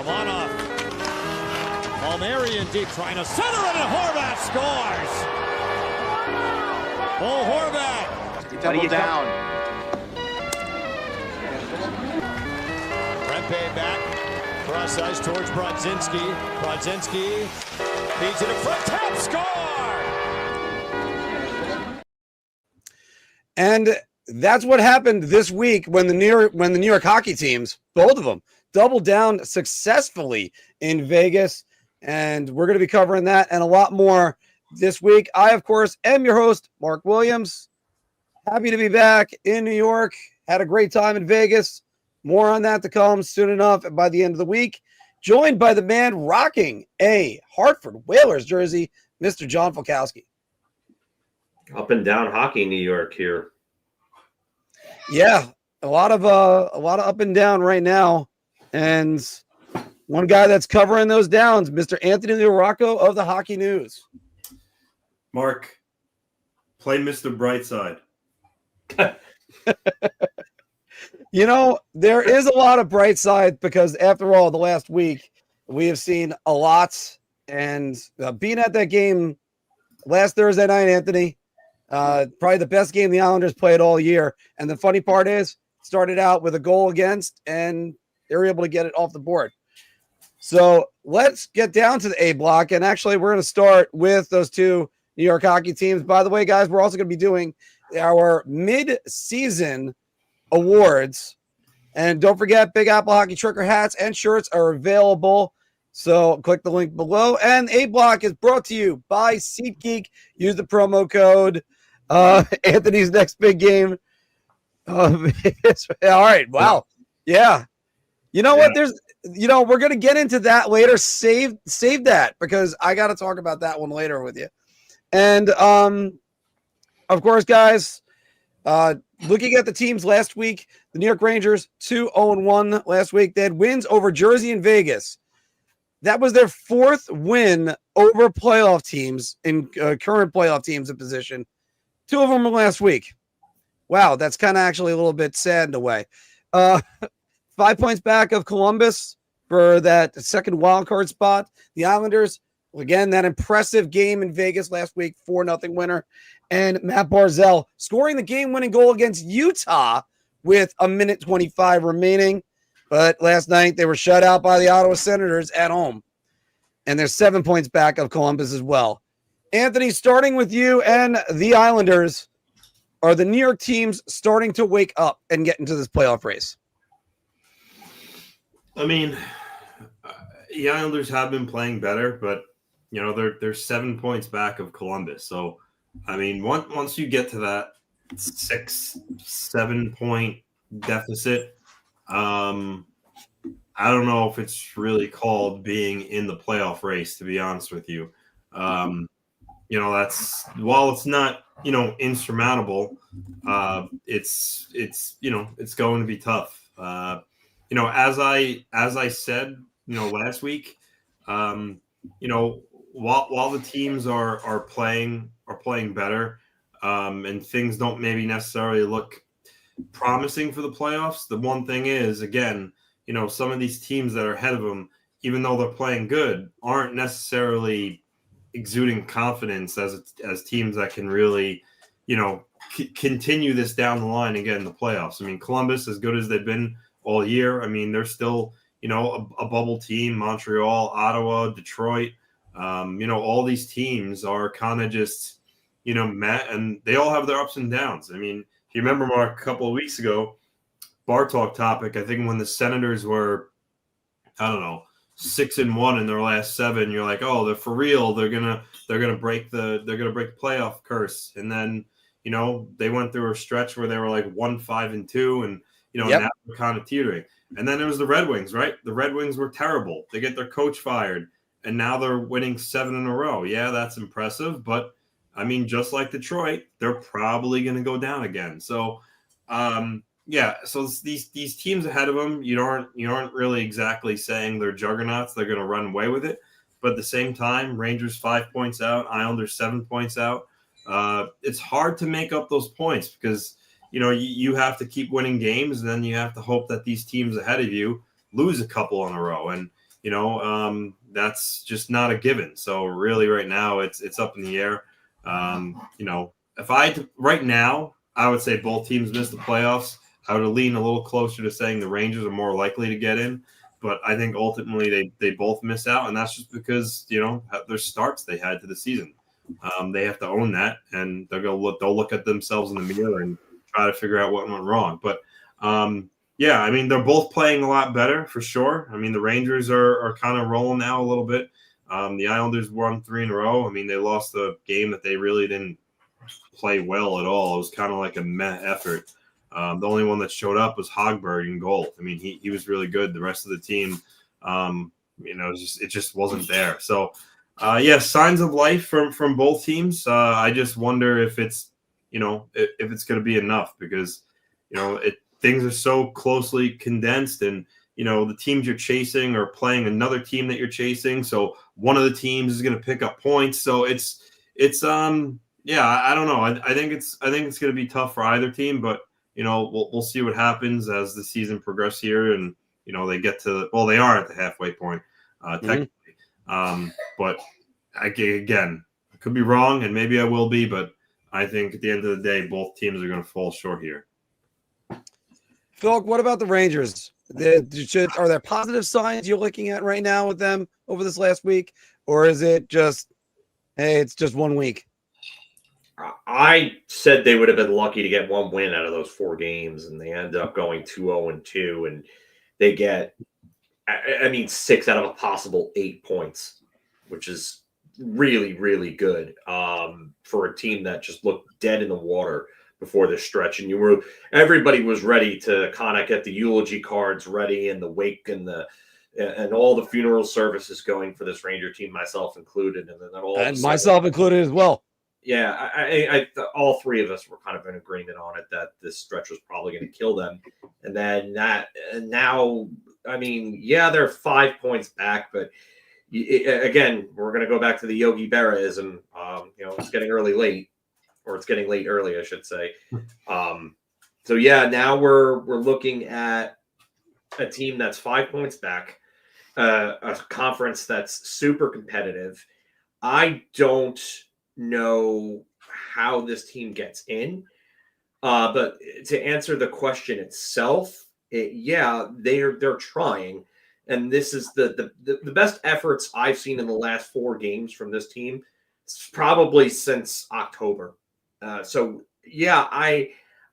Romanov. Palmieri in deep, trying to center it, and Horvat scores! Oh, Horvat! Double down. Rempe back. Cross ice towards Brodzinski. Brodzinski feeds it in front. Tap, score! And that's what happened this week when the New York hockey teams, both of them, doubled down successfully in Vegas. And we're going to be covering that and a lot more this week. I, of course, am your host, Mark Williams. Happy to be back in New York. Had a great time in Vegas. More on that to come soon enough by the end of the week. Joined by the man rocking a Hartford Whalers jersey, Mr. John Falkowski. Up and down hockey, New York here. Yeah, a lot of up and down right now, and one guy that's covering those downs, Mr. Anthony LaRocco of the Hockey News. Mark, play Mr. Brightside. You know, there is a lot of bright side because, after all, the last week we have seen a lot. And being at that game last Thursday night, Anthony, probably the best game the Islanders played all year. And the funny part is, started out with a goal against, and they were able to get it off the board. So let's get down to the A block. And actually, we're going to start with those two New York hockey teams. By the way, guys, we're also going to be doing our mid-season awards. And don't forget, Big Apple Hockey trucker hats and shirts are available. So click the link below. And A block is brought to you by Seat Geek. Use the promo code. Anthony's next big game. All right. Wow. Yeah. You know what? We're going to get into that later. Save that because I got to talk about that one later with you. And, of course, guys, looking at the teams last week, the New York Rangers 2-0-1 last week. They had wins over Jersey and Vegas. That was their fourth win over playoff teams in current playoff teams in position. Two of them were last week. Wow, that's kind of actually a little bit sad in a way. 5 points back of Columbus for that second wild card spot. The Islanders, again, that impressive game in Vegas last week, 4-0 winner. And Matt Barzal scoring the game-winning goal against Utah with 1:25 remaining. But last night they were shut out by the Ottawa Senators at home. And they're 7 points back of Columbus as well. Anthony, starting with you and the Islanders, are the New York teams starting to wake up and get into this playoff race? I mean, the Islanders have been playing better, but they're 7 points back of Columbus. So, I mean, once you get to that 6-7 point deficit, I don't know if it's really called being in the playoff race, to be honest with you. That's, while it's not, insurmountable, it's going to be tough. As I said, last week, while the teams are playing better, and things don't maybe necessarily look promising for the playoffs, the one thing is, again, some of these teams that are ahead of them, even though they're playing good, aren't necessarily exuding confidence as teams that can really, continue this down the line and get in the playoffs. I mean, Columbus, as good as they've been all year, I mean, they're still, a bubble team. Montreal, Ottawa, Detroit, all these teams are kind of just, met, and they all have their ups and downs. I mean, if you remember, Mark, a couple of weeks ago, Bar Talk topic, I think when the Senators were, 6-1 in their last 7, you're like, oh, they're for real. They're gonna break the playoff curse. And then, they went through a stretch where they were like 1-5-2, and now they're kind of teetering. And then it was the Red Wings, right? The Red Wings were terrible. They get their coach fired, and now they're winning 7 in a row. Yeah, that's impressive, but I mean, just like Detroit, they're probably going to go down again. So, so these teams ahead of them, you aren't really exactly saying they're juggernauts. They're going to run away with it. But at the same time, Rangers 5 points out, Islanders 7 points out. It's hard to make up those points because, you have to keep winning games, and then you have to hope that these teams ahead of you lose a couple in a row. And, that's just not a given. So really right now it's up in the air. If right now, I would say both teams missed the playoffs. I would lean a little closer to saying the Rangers are more likely to get in, but I think ultimately they both miss out, and that's just because their starts they had to the season. They have to own that, and they'll look at themselves in the mirror and try to figure out what went wrong. But they're both playing a lot better for sure. I mean, the Rangers are kind of rolling now a little bit. The Islanders won 3 in a row. I mean, they lost the game that they really didn't play well at all. It was kind of like a meh effort. The only one that showed up was Hogberg in goal. I mean, he was really good. The rest of the team, it just wasn't there. So, signs of life from both teams. I just wonder if it's if it's going to be enough because things are so closely condensed, and the teams you're chasing are playing another team that you're chasing. So one of the teams is going to pick up points. So it's I don't know. I think it's going to be tough for either team, but we'll see what happens as the season progresses here, and they get to they are at the halfway point technically. But again, I could be wrong, and maybe I will be, but I think at the end of the day, both teams are going to fall short here. Phil, what about the Rangers? Are there positive signs you're looking at right now with them over this last week, or is it just, hey, it's just 1 week? I said they would have been lucky to get 1 win out of those 4 games, and they ended up going 2-0-2, and they get, 6 out of a possible 8 points, which is really, really good for a team that just looked dead in the water before this stretch. And everybody was ready to kind of get the eulogy cards ready and the wake and all the funeral services going for this Ranger team, myself included, and myself included as well. Yeah, I all 3 of us were kind of in agreement on it that this stretch was probably going to kill them. And then now, they're 5 points back, but again, we're going to go back to the Yogi Berra-ism. It's getting late, or it's getting late early, I should say. Now we're looking at a team that's 5 points back, a conference that's super competitive. I don't know how this team gets in, but to answer the question itself, they're trying, and this is the best efforts I've seen in the last 4 games from this team, probably since October. I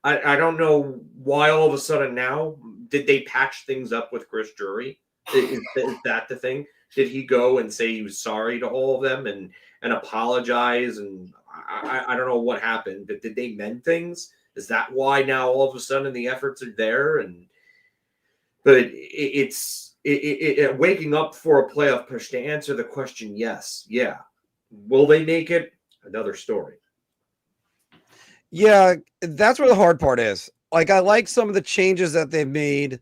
don't know why all of a sudden now did they patch things up with Chris Drury? Is that the thing? Did he go and say he was sorry to all of them and apologize? And I don't know what happened, but did they mend things? Is that why now all of a sudden the efforts are there? But it's waking up for a playoff push. To answer the question, yes. Yeah. Will they make it? Another story. Yeah, that's where the hard part is. Like, I like some of the changes that they've made.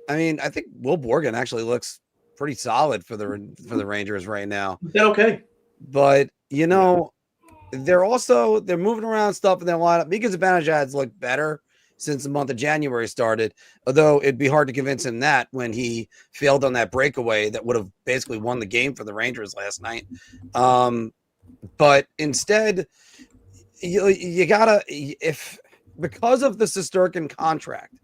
I think Will Borgen actually looks pretty solid for the Rangers right now. Yeah, okay. But they're moving around stuff in their lineup. Cuylle-Zibanejad-Smith's looked better since the month of January started, although it'd be hard to convince him that when he failed on that breakaway that would have basically won the game for the Rangers last night. But instead, you gotta, because of the Sorokin contract,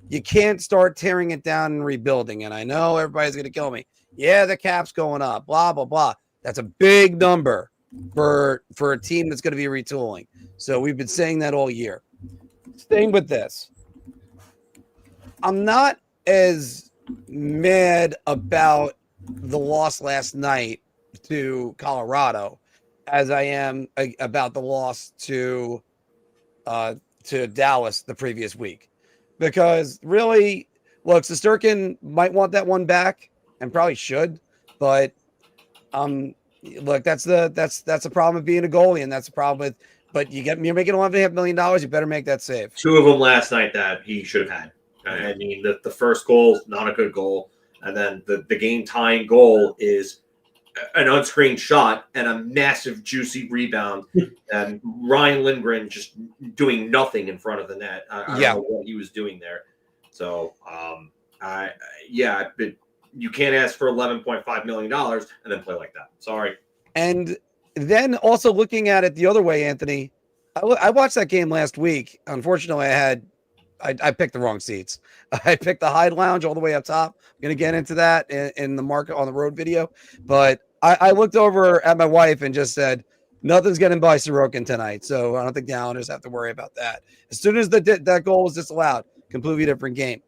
you can't start tearing it down and rebuilding. And I know everybody's going to kill me. Yeah, the cap's going up, blah, blah, blah. That's a big number for a team that's going to be retooling. So we've been saying that all year. Staying with this, I'm not as mad about the loss last night to Colorado as I am about the loss to Dallas the previous week. Because really, look, Sorokin might want that one back and probably should, but look, that's a problem of being a goalie, and that's a problem with. But you're making $11.5 million. You better make that save. 2 of them last night that he should have had. I mean, the first goal is not a good goal, and then the game tying goal is an unscreened shot and a massive juicy rebound, and Ryan Lindgren just doing nothing in front of the net. I don't know what he was doing there. So, you can't ask for $11.5 million and then play like that. Sorry. And then also looking at it the other way, Anthony, I watched that game last week. Unfortunately, I picked the wrong seats. I picked the Hyde Lounge all the way up top. I'm going to get into that in the Market on the Road video. But I looked over at my wife and just said, nothing's getting by Sorokin tonight. So I don't think the Islanders have to worry about that. As soon as that goal was disallowed, completely different game.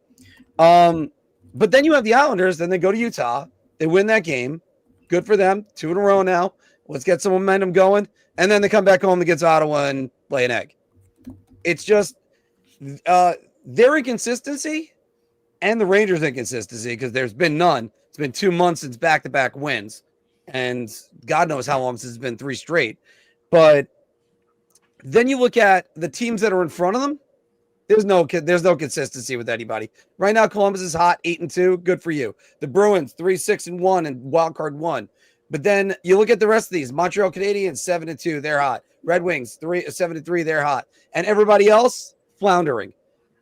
But then you have the Islanders, then they go to Utah. They win that game. Good for them. 2 in a row now. Let's get some momentum going. And then they come back home against Ottawa and lay an egg. It's just their inconsistency and the Rangers' inconsistency, because there's been none. It's been 2 months since back-to-back wins. And God knows how long since it's been 3 straight. But then you look at the teams that are in front of them. There's no consistency with anybody. Right now, Columbus is hot, 8-2. Good for you. The Bruins, 3-6-1 and wild card 1. But then you look at the rest of these. Montreal Canadiens, 7-2. They're hot. Red Wings, 7-3. They're hot. And everybody else, floundering.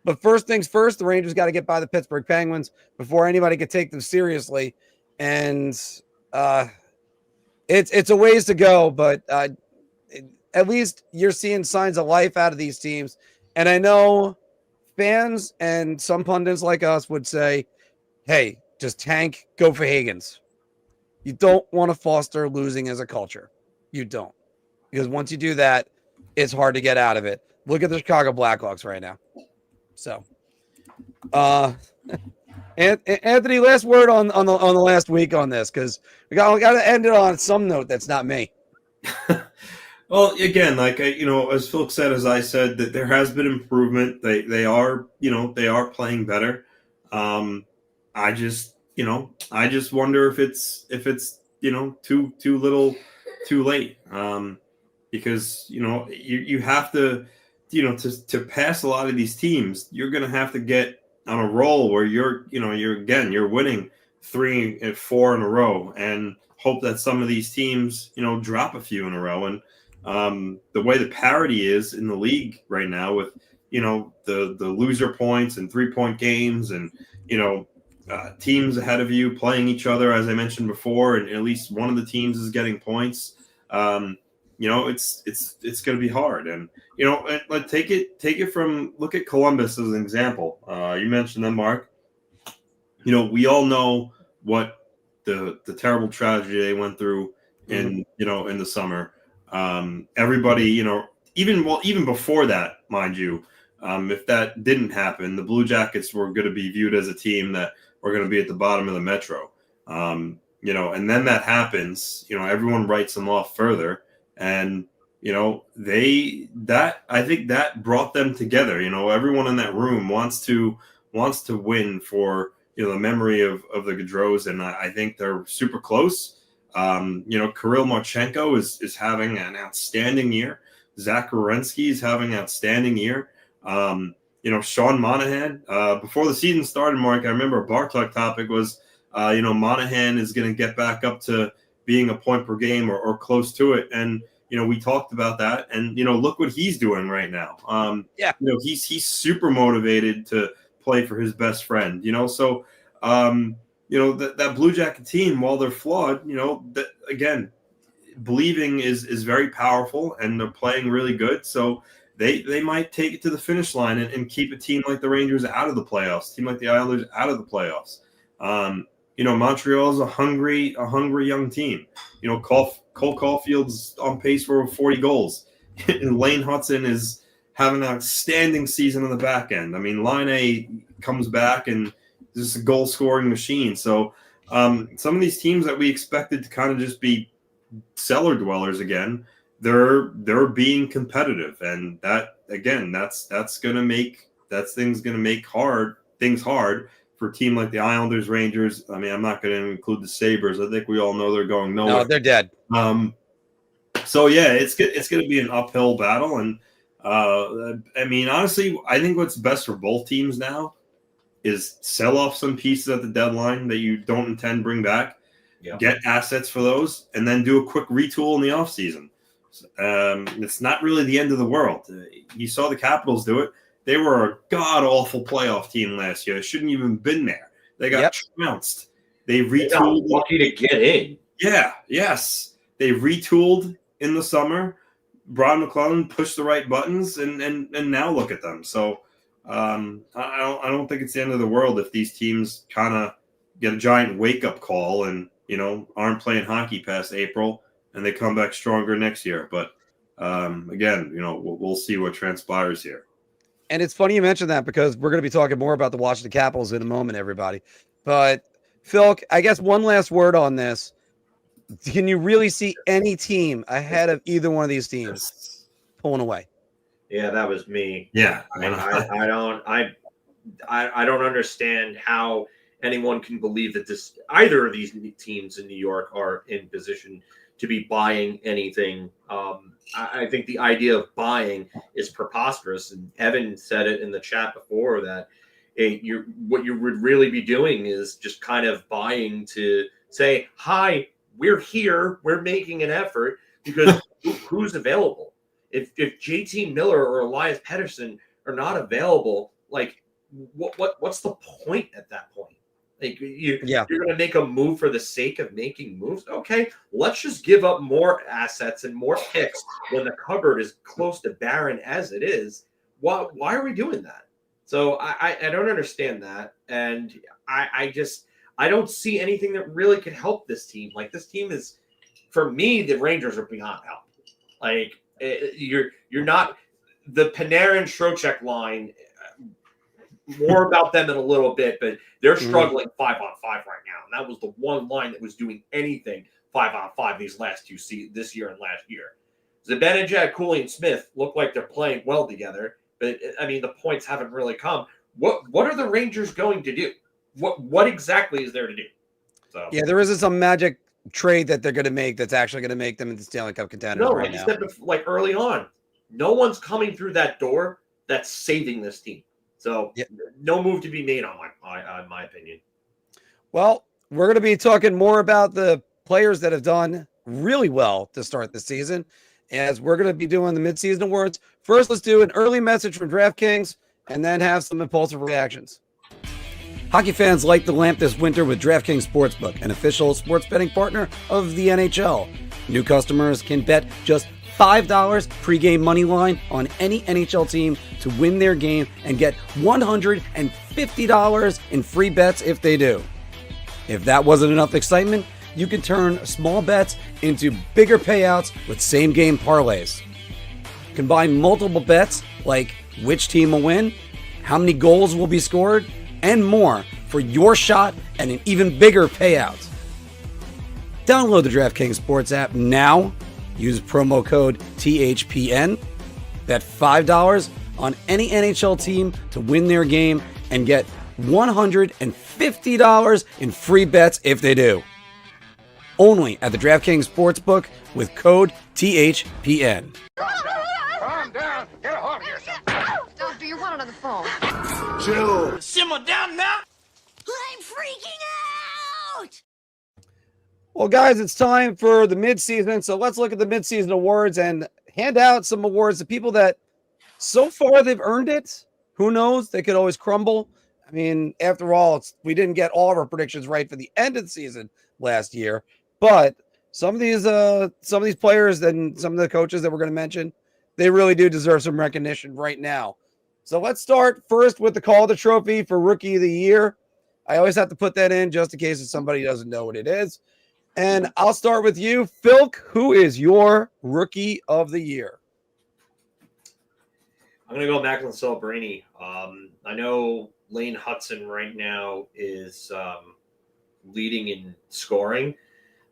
But first things first, the Rangers got to get by the Pittsburgh Penguins before anybody could take them seriously. And it's a ways to go, but at least you're seeing signs of life out of these teams. And I know fans and some pundits like us would say, hey, just tank, go for Higgins. You don't want to foster losing as a culture. You don't. Because once you do that, it's hard to get out of it. Look at the Chicago Blackhawks right now. So, Anthony, last word on the last week on this, because we got to end it on some note that's not me. Well, again, like as Phil said, as I said, that there has been improvement. They are playing better. I just wonder if it's too little, too late. Because you have to to pass a lot of these teams, you're going to have to get on a roll where you're winning 3 and 4 in a row, and hope that some of these teams drop a few in a row. And the way the parity is in the league right now with the loser points and 3-point games and teams ahead of you playing each other, as I mentioned before, and at least one of the teams is getting points. It's going to be hard. And like take it from, look at Columbus as an example. You mentioned them, Mark. We all know what the terrible tragedy they went through in the summer. Everybody, even before that, mind you, if that didn't happen, the Blue Jackets were going to be viewed as a team that were going to be at the bottom of the Metro. And then that happens, everyone writes them off further. And, I think that brought them together. Everyone in that room wants to win for, the memory of the Gaudreaus. And I think they're super close. Kirill Marchenko is having an outstanding year. Zach Werenski is having an outstanding year. Sean Monahan, before the season started, Mark, I remember a Bar Talk topic was, Monahan is going to get back up to being a point per game or close to it. And, we talked about that, and, look what he's doing right now. He's super motivated to play for his best friend, so, that Blue Jacket team, while they're flawed, again, believing is very powerful, and they're playing really good. So they might take it to the finish line and keep a team like the Rangers out of the playoffs, team like the Islanders out of the playoffs. Montreal is a hungry young team. Cole Caulfield's on pace for 40 goals. And Lane Hudson is having an outstanding season on the back end. I mean, Line A comes back and is just a goal-scoring machine. So some of these teams that we expected to kind of just be cellar dwellers again, they're being competitive. And that, again, that's going to make things hard for a team like the Islanders, Rangers. I mean, I'm not going to include the Sabres. I think we all know they're going nowhere. No, they're dead. So yeah, it's going to be an uphill battle. And I mean, honestly, I think what's best for both teams now is sell off some pieces at the deadline that you don't intend to bring back, get assets for those, and then do a quick retool in the offseason. It's not really the end of the world. You saw the Capitals do it. They were a god-awful playoff team last year. They shouldn't even been there. They got trounced. They They got retooled. lucky to get in. Yeah, yes. They retooled in the summer. Todd McLellan pushed the right buttons, and now look at them. So I don't think it's the end of the world if these teams kind of get a giant wake up call and aren't playing hockey past April, and they come back stronger next year. But again, we'll see what transpires here. And it's funny you mentioned that because we're going to be talking more about the Washington Capitals in a moment, everybody. But Phil, I guess one last word on this. Can you really see any team ahead of either one of these teams pulling away? Yeah, that was me. Yeah, I don't understand how anyone can believe that either of these teams in New York are in position to be buying anything. I think the idea of buying is preposterous, and Evan said it in the chat before that what you would really be doing is just kind of buying to say, "Hi, we're here, we're making an effort," because who's available? If JT Miller or Elias Pettersson are not available, like what's the point at that point? Like you're going to make a move for the sake of making moves. Okay, let's just give up more assets and more picks when the cupboard is close to barren as it is. Why are we doing that? So I don't understand that, and I don't see anything that really could help this team. Like this team is, for me, the Rangers are beyond help. Like you're not the Panarin Trocheck line. More about them in a little bit, but they're struggling 5-on-5 right now, and that was the one line that was doing anything 5-on-5 these last this year and last year. Zibanejad, Cooley, and Smith look like they're playing well together, but I mean the points haven't really come. What are the Rangers going to do? What exactly is there to do? So yeah, there isn't some magic trade that they're going to make that's actually going to make them into Stanley Cup contenders right now. Said like early on, no one's coming through that door that's saving this team. So no move to be made on my opinion. Well, we're going to be talking more about the players that have done really well to start the season, as we're going to be doing the midseason awards. First, let's do an early message from DraftKings and then have some impulsive reactions. Hockey fans light the lamp this winter with DraftKings Sportsbook, an official sports betting partner of the NHL. New customers can bet just $5 pregame money line on any NHL team to win their game and get $150 in free bets if they do. If that wasn't enough excitement, you can turn small bets into bigger payouts with same-game parlays. Combine multiple bets like which team will win, how many goals will be scored, and more for your shot at an even bigger payout. Download the DraftKings Sports app now. Use promo code THPN. Bet $5 on any NHL team to win their game and get $150 in free bets if they do. Only at the DraftKings Sportsbook with code THPN. Calm down. Get a hold of yourself. Doctor, you're one on the phone. Chill. Simmer down now. I'm freaking out! Well, guys, it's time for the midseason. So let's look at the midseason awards and hand out some awards to people that so far they've earned it. Who knows? They could always crumble. I mean, after all, we didn't get all of our predictions right for the end of the season last year. But some of these players and some of the coaches that we're going to mention, they really do deserve some recognition right now. So let's start first with the Calder Trophy for Rookie of the Year. I always have to put that in just in case if somebody doesn't know what it is. And I'll start with you, Philk. Who is your Rookie of the Year? I'm going to go Macklin Celebrini. I know Lane Hudson right now is leading in scoring,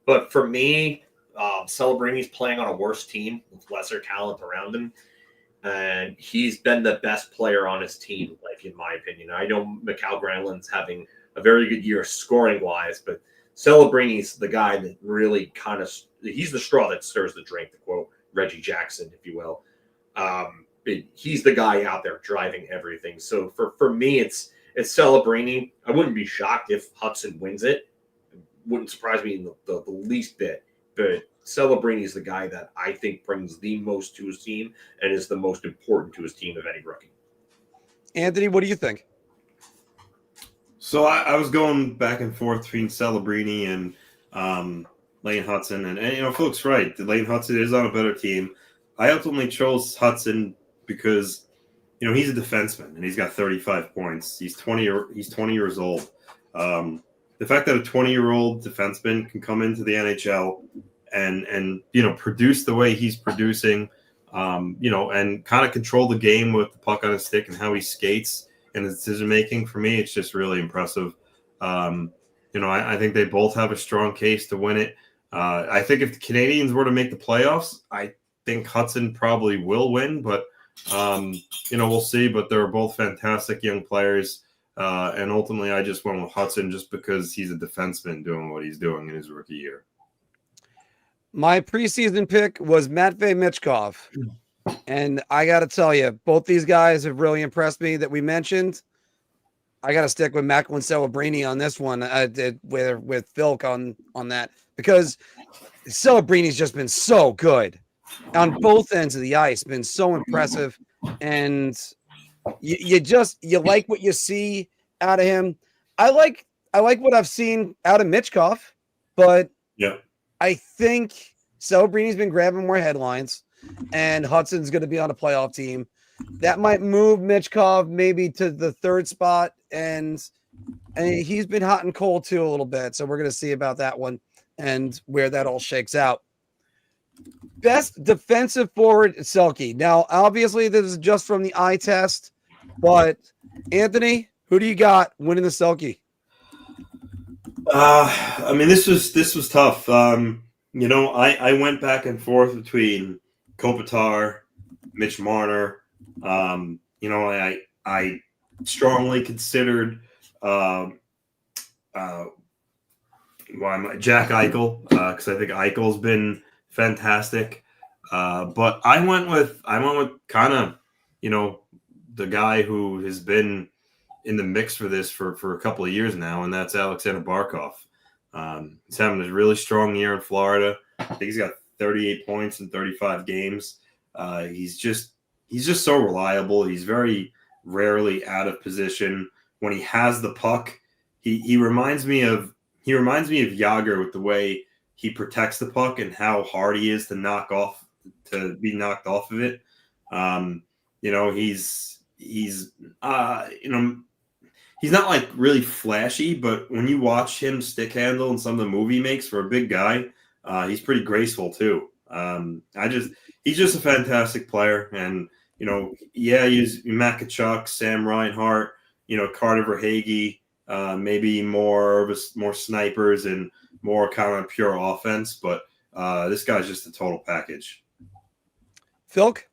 but for me, Celebrini's playing on a worse team with lesser talent around him, and he's been the best player on his team, like in my opinion. I know Mikhail Granlund's having a very good year scoring-wise, but Celebrini's the guy that really he's the straw that stirs the drink, to quote Reggie Jackson, if you will. He's the guy out there driving everything. So for me, it's Celebrini. I wouldn't be shocked if Hudson wins it. Wouldn't surprise me in the least bit. But Celebrini's the guy that I think brings the most to his team and is the most important to his team of any rookie. Anthony, what do you think? So I was going back and forth between Celebrini and Lane Hudson, and Philip's right. Lane Hudson is on a better team. I ultimately chose Hudson because he's a defenseman and he's got 35 points. He's 20 years old. The fact that a 20-year-old defenseman can come into the NHL and produce the way he's producing, and kind of control the game with the puck on his stick and how he skates and his decision making, for me, it's just really impressive. I think they both have a strong case to win it. I think if the Canadians were to make the playoffs, I think Hudson probably will win, but we'll see. But they're both fantastic young players. And ultimately, I just went with Hudson just because he's a defenseman doing what he's doing in his rookie year. My preseason pick was Matvei Michkov. And I got to tell you, both these guys have really impressed me that we mentioned. I got to stick with Macklin Celebrini on this one. I did with Philk on that, because Celebrini's just been so good on both ends of the ice, been so impressive. And you like what you see out of him. I like what I've seen out of Michkov, but yeah, I think Celebrini's been grabbing more headlines, and Hudson's going to be on a playoff team. That might move Michkov maybe to the third spot, and he's been hot and cold too a little bit. So we're going to see about that one and where that all shakes out. Best defensive forward, Selke. Now, obviously, this is just from the eye test, but Anthony, who do you got winning the Selke? This was tough. I went back and forth between Kopitar, Mitch Marner. I strongly considered Jack Eichel because I think Eichel's been fantastic. But I went with kind of the guy who has been in the mix for this for a couple of years now, and that's Alexander Barkov. He's having a really strong year in Florida. I think he's got 38 points in 35 games. He's just so reliable. He's very rarely out of position. When he has the puck, he reminds me of Jágr with the way he protects the puck and how hard he is to be knocked off of it. He's not like really flashy, but when you watch him stick handle and some of the move he makes for a big guy, he's pretty graceful too. He's just a fantastic player. And, he's Matt Tkachuk, Sam Reinhart, Carter Verhaeghe, maybe more snipers and more kind of pure offense. But this guy's just a total package. Philk?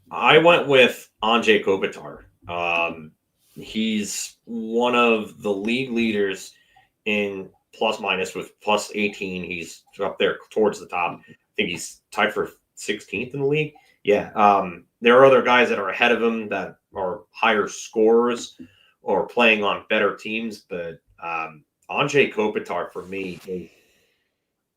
I went with Anze Kopitar. He's one of the league leaders in plus minus with plus 18. He's up there towards the top. I think he's tied for 16th in the league. Yeah. There are other guys that are ahead of him that are higher scorers or playing on better teams, but Anze Kopitar for me is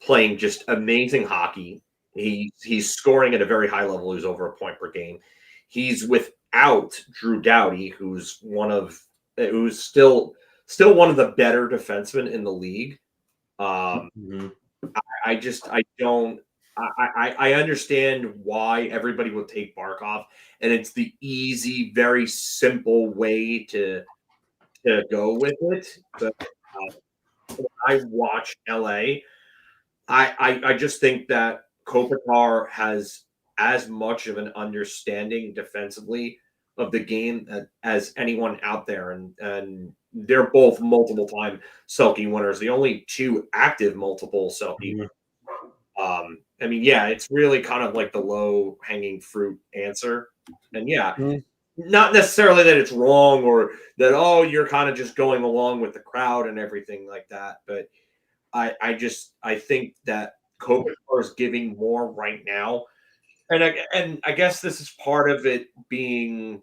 playing just amazing hockey. He's scoring at a very high level. He's over a point per game. He's without Drew Doughty, who's still one of the better defensemen in the league. I understand why everybody will take Barkov, and it's the easy, very simple way to go with it. But when I watch LA, I just think that Kopitar has as much of an understanding defensively of the game as anyone out there. And they're both multiple time Selke winners. The only two active multiple Selke. It's really kind of like the low hanging fruit answer. And not necessarily that it's wrong or that, you're kind of just going along with the crowd and everything like that. But I think that Kopitar is giving more right now. And I guess this is part of it being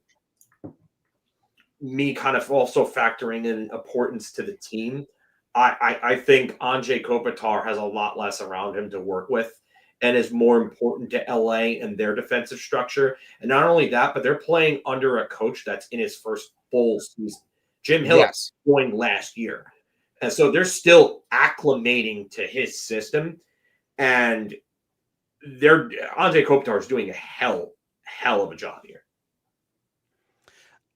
me kind of also factoring in importance to the team. I think Anze Kopitar has a lot less around him to work with and is more important to LA and their defensive structure. And not only that, but they're playing under a coach that's in his first full season. Jim Hill Yes. joined last year. And so they're still acclimating to his system. And Andre Kopitar is doing a hell of a job here.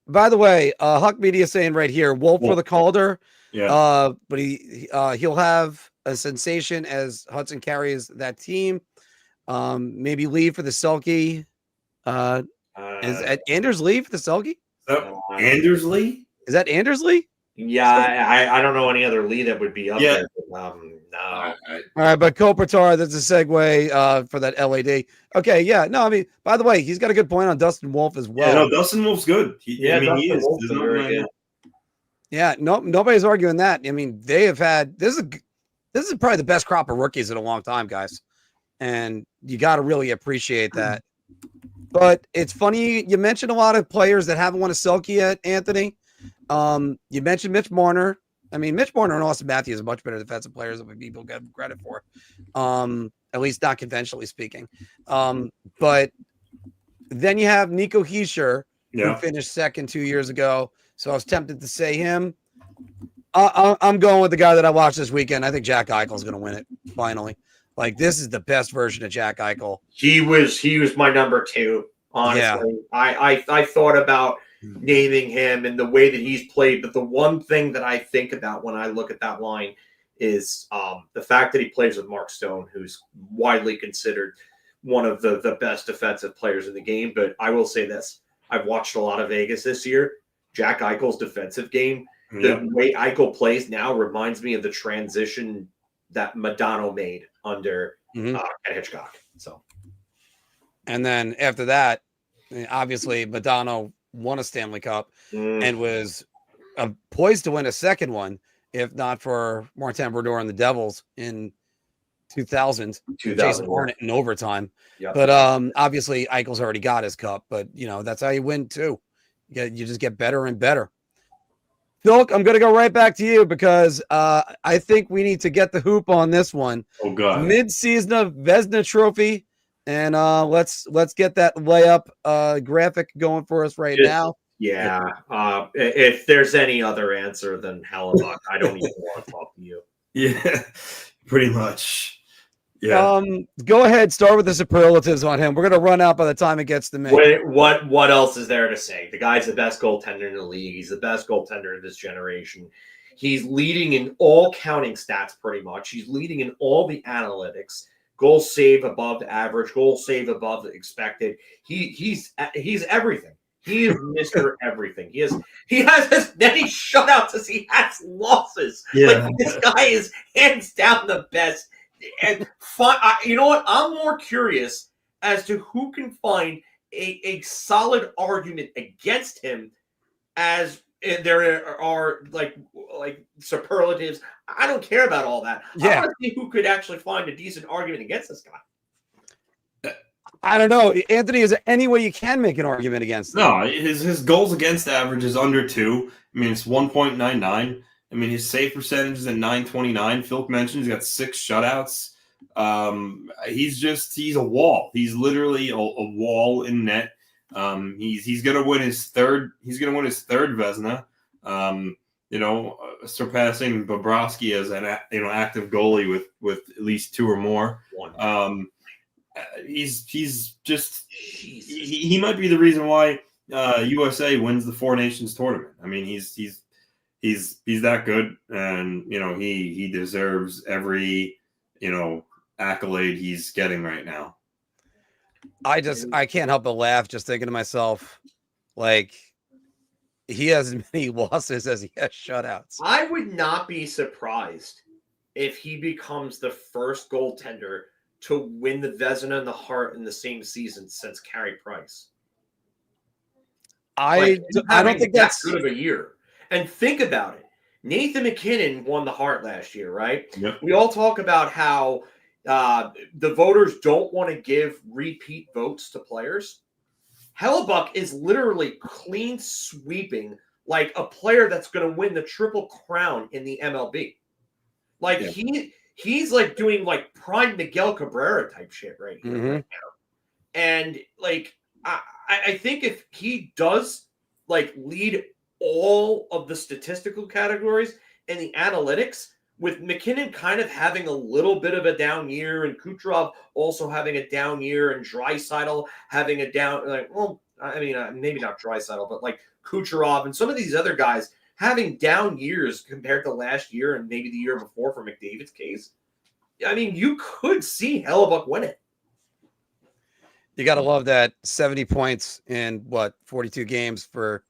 By the way, Huck Media saying right here, Wolf for the Calder. Yeah. But he'll have a sensation as Hudson carries that team. Maybe leave for the Selke. Is that Anders Lee for the Selke? Anders Lee? Is that Anders Lee? Yeah, I don't know any other Lee that would be up there. But, no. All right, but Kopitar, that's a segue for that LAD. Okay, yeah. No, I mean, by the way, he's got a good point on Dustin Wolf as well. Yeah, no, Dustin Wolf's good. He is. Wolf's very good. Yeah, nobody's arguing that. I mean, they have had this is probably the best crop of rookies in a long time, guys. And you got to really appreciate that. But it's funny, you mentioned a lot of players that haven't won a Selke yet, Anthony. You mentioned Mitch Marner. I mean, Mitch Marner and Austin Matthews are much better defensive players than people get credit for. At least not conventionally speaking. But then you have Nico Hischier, who finished second 2 years ago. So I was tempted to say him. I'm going with the guy that I watched this weekend. I think Jack Eichel is going to win it finally. Like, this is the best version of Jack Eichel. He was my number 2. Honestly, yeah. I thought about naming him and the way that he's played, but the one thing that I think about when I look at that line is the fact that he plays with Mark Stone, who's widely considered one of the best defensive players in the game. But I will say this: I've watched a lot of Vegas this year. Jack Eichel's defensive game, the way Eichel plays now, reminds me of the transition that Modano made under Hitchcock. So, and then after that, obviously Modano won a Stanley Cup and was poised to win a second one, if not for Martin Brodeur and the Devils in 2000 Jason Arnott in overtime. Yep. But obviously Eichel's already got his cup, but that's how you win too. You just get better and better. Phil, I'm going to go right back to you because I think we need to get the hoop on this one. Oh God! Mid-season Vezina Trophy, and let's get that layup graphic going for us right now. Yeah. If there's any other answer than Hellebuyck, I don't even want to talk to you. Yeah, pretty much. Yeah. Go ahead. Start with the superlatives on him. We're going to run out by the time it gets to me. What else is there to say? The guy's the best goaltender in the league. He's the best goaltender of this generation. He's leading in all counting stats pretty much. He's leading in all the analytics. Goal save above the average. Goal save above the expected. He's everything. He is Mr. Everything. He has as many shutouts as he has losses. Yeah. Like, this guy is hands down the best. And you know what? I'm more curious as to who can find a solid argument against him, as there are like superlatives. I don't care about all that. Yeah. I want to see who could actually find a decent argument against this guy. I don't know, Anthony. Is there any way you can make an argument against him? No, his goals against average is under 2. I mean, it's 1.99. I mean, his save percentage is at 929. Phil mentioned he's got 6 shutouts. He's a wall. He's literally a wall in net. He's gonna win his third. He's gonna win his third Vezina. Surpassing Bobrovsky as an active goalie with at least 2 or more. He's just he might be the reason why USA wins the Four Nations tournament. I mean, he's that good, and he deserves every accolade he's getting right now. I can't help but laugh just thinking to myself, like, he has as many losses as he has shutouts. I would not be surprised if he becomes the first goaltender to win the Vezina and the Hart in the same season since Carey Price. I don't think that's good of a year. And think about it. Nathan McKinnon won the Hart last year, right? Yep. We all talk about how the voters don't want to give repeat votes to players. Hellebuyck is literally clean sweeping like a player that's going to win the Triple Crown in the MLB. Like, he's like doing like prime Miguel Cabrera type shit right here right now. And like I think if he does like lead all of the statistical categories and the analytics, with McKinnon kind of having a little bit of a down year and Kucherov also having a down year and Draisaitl having a down, maybe not Draisaitl, but like Kucherov and some of these other guys having down years compared to last year and maybe the year before for McDavid's case. I mean, you could see Hellebuck win it. You got to love that 70 points in 42 games for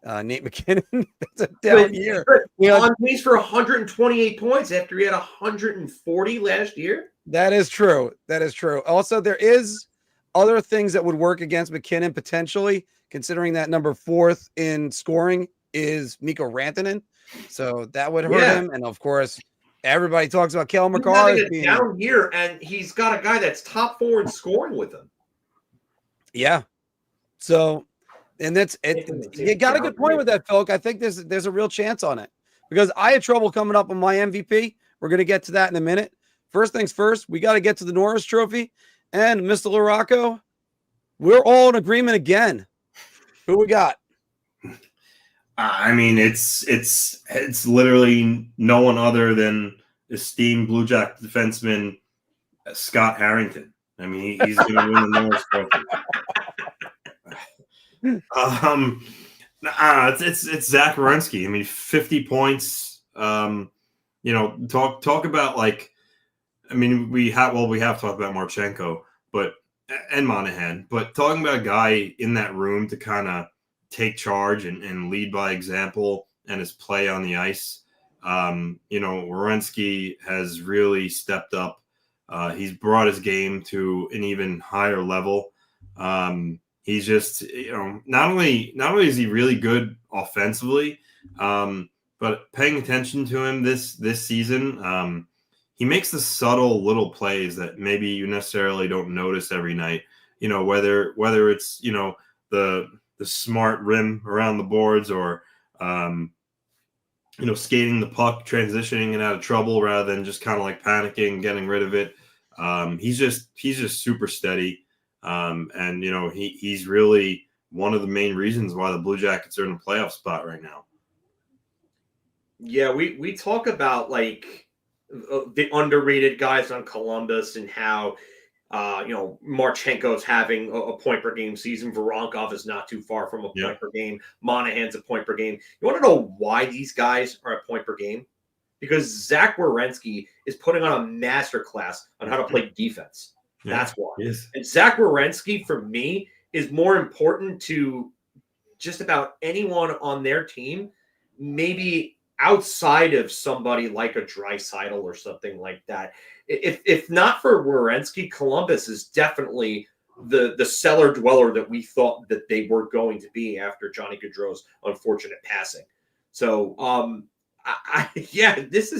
Nate McKinnon. That's a down year. On pace for 128 points after he had 140 last year. That is true. That is true. Also, there is other things that would work against McKinnon potentially, considering that number 4th in scoring is Mikko Rantanen. So that would hurt him. And of course, everybody talks about Cale Makar as being down here, and he's got a guy that's top 4 in scoring with him. Yeah. So, and that's it. You got a good point with that, Phil. I think there's a real chance on it because I had trouble coming up on my MVP. We're going to get to that in a minute. First things first, we got to get to the Norris Trophy. And Mr. LaRocco, we're all in agreement again. Who we got? I mean, it's literally no one other than esteemed Blue Jack defenseman Scott Harrington. I mean, he's going to win the Norris Trophy. It's Zach Werenski. I mean, 50 points. Talk about like. I mean, we have talked about Marchenko, and Monahan, but talking about a guy in that room to kind of take charge and lead by example and his play on the ice. Werenski has really stepped up. He's brought his game to an even higher level. He's just, not only is he really good offensively, but paying attention to him this season, he makes the subtle little plays that maybe you necessarily don't notice every night. Whether it's the smart rim around the boards or skating the puck, transitioning it out of trouble rather than just kind of like panicking, getting rid of it. He's just super steady. He's really one of the main reasons why the Blue Jackets are in a playoff spot right now. Yeah, we talk about like the underrated guys on Columbus and how Marchenko's having a point per game season. Voronkov is not too far from a point per game. Monahan's a point per game. You want to know why these guys are a point per game? Because Zach Werenski is putting on a masterclass on how to play defense. Yeah, that's why. Yes. And Zach Werenski, for me, is more important to just about anyone on their team, maybe outside of somebody like a Draisaitl or something like that. If not for Werenski, Columbus is definitely the cellar dweller that we thought that they were going to be after Johnny Gaudreau's unfortunate passing. So, this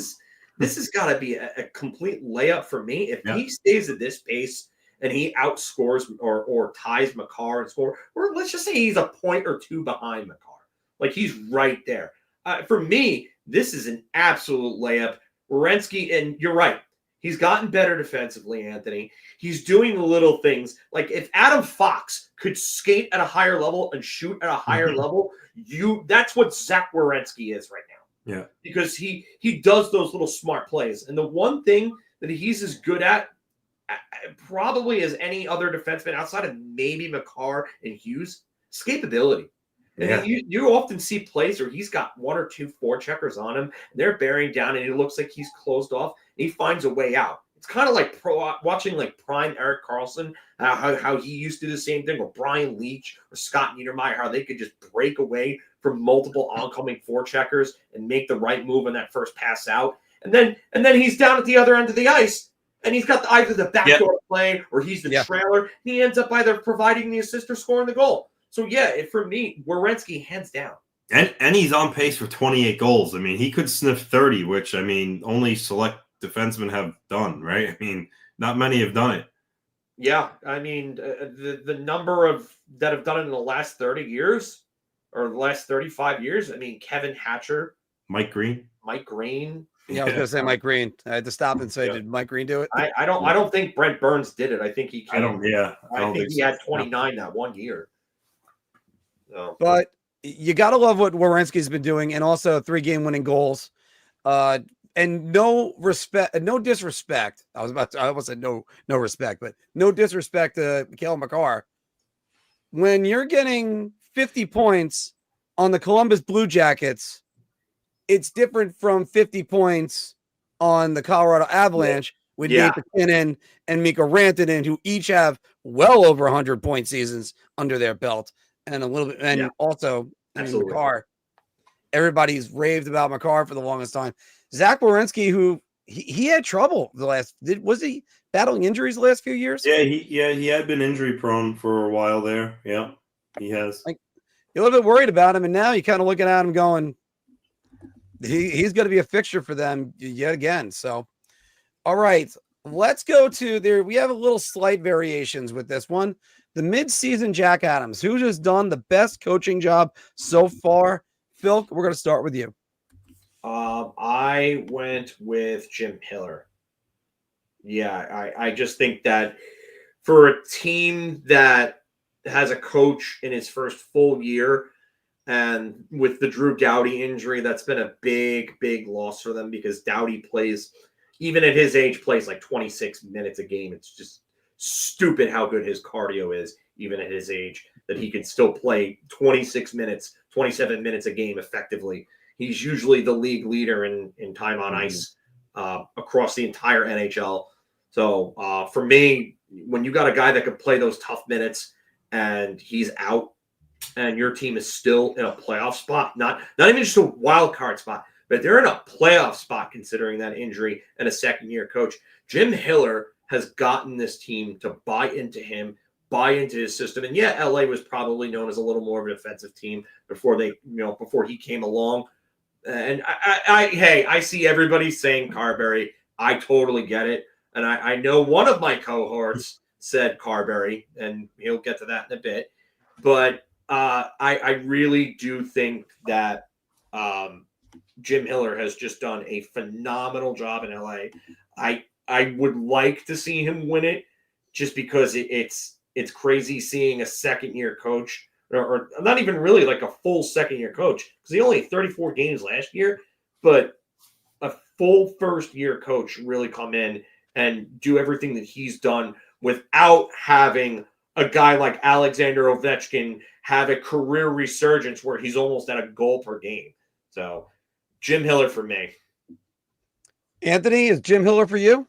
has got to be a complete layup for me. If he stays at this pace and he outscores or ties Makar and score, or let's just say he's a point or two behind Makar, like he's right there. For me, this is an absolute layup. Werenski, and you're right. He's gotten better defensively, Anthony. He's doing the little things. Like if Adam Fox could skate at a higher level and shoot at a higher level, that's what Zach Werenski is right now. Yeah. Because he does those little smart plays. And the one thing that he's as good at probably as any other defenseman outside of maybe Makar and Hughes, escapability. Yeah. You often see plays where he's got one or two forecheckers on him, and they're bearing down, and it looks like he's closed off. And he finds a way out. It's kind of like watching like prime Erik Karlsson, how he used to do the same thing, or Brian Leach or Scott Niedermayer, how they could just break away from multiple oncoming forecheckers and make the right move on that first pass out. And then he's down at the other end of the ice, and he's got either the backdoor play or he's the trailer. He ends up either providing the assist or scoring the goal. So, for me, Werenski, hands down. And he's on pace for 28 goals. I mean, he could sniff 30, which, only select defensemen have done, right? I mean, not many have done it. Yeah, the number of that have done it in the last 30 years or the last 35 years, Kevin Hatcher. Mike Green. Yeah, I was going to say Mike Green. I had to stop and say, did Mike Green do it? I don't think Brent Burns did it. I think he came. I don't think he had 29 that one year. So. But you got to love what Werenski's been doing, and also 3-game winning goals. And no disrespect. I almost said no respect, but no disrespect to Cale Makar. When you're getting 50 points on the Columbus Blue Jackets, it's different from 50 points on the Colorado Avalanche with Nate McKinnon and Mikko Rantanen, who each have well over 100 point seasons under their belt, and a little bit, and also Makar. Everybody's raved about Makar for the longest time. Zach Werenski, who he had trouble was he battling injuries the last few years? Yeah, he had been injury prone for a while there. Yeah, he has. Like, you're a little bit worried about him, and now you're kind of looking at him going, he's going to be a fixture for them yet again. So, all right, let's go to there. We have a little slight variations with this one. The midseason Jack Adams, who has done the best coaching job so far. Phil, we're going to start with you. I went with Jim Hiller. Yeah, I just think that for a team that has a coach in his first full year, and with the Drew Doughty injury, that's been a big, big loss for them, because Doughty plays, even at his age, plays like 26 minutes a game. It's just stupid how good his cardio is, even at his age, that he can still play 26 minutes, 27 minutes a game effectively. He's usually the league leader in time on ice across the entire NHL. So for me, when you got a guy that can play those tough minutes and he's out, and your team is still in a playoff spot, not even just a wild card spot, but they're in a playoff spot considering that injury and a second-year coach. Jim Hiller has gotten this team to buy into him, buy into his system. And yeah, LA was probably known as a little more of an offensive team before he came along. And I see everybody saying Carberry. I totally get it. And I know one of my cohorts said Carberry, and he'll get to that in a bit. But I really do think that Jim Hiller has just done a phenomenal job in LA. I would like to see him win it, just because it's crazy seeing a second-year coach, or not even really like a full second-year coach, because he only had 34 games last year, but a full first-year coach really come in and do everything that he's done without having a guy like Alexander Ovechkin have a career resurgence where he's almost at a goal per game. So Jim Hiller for me. Anthony, is Jim Hiller for you?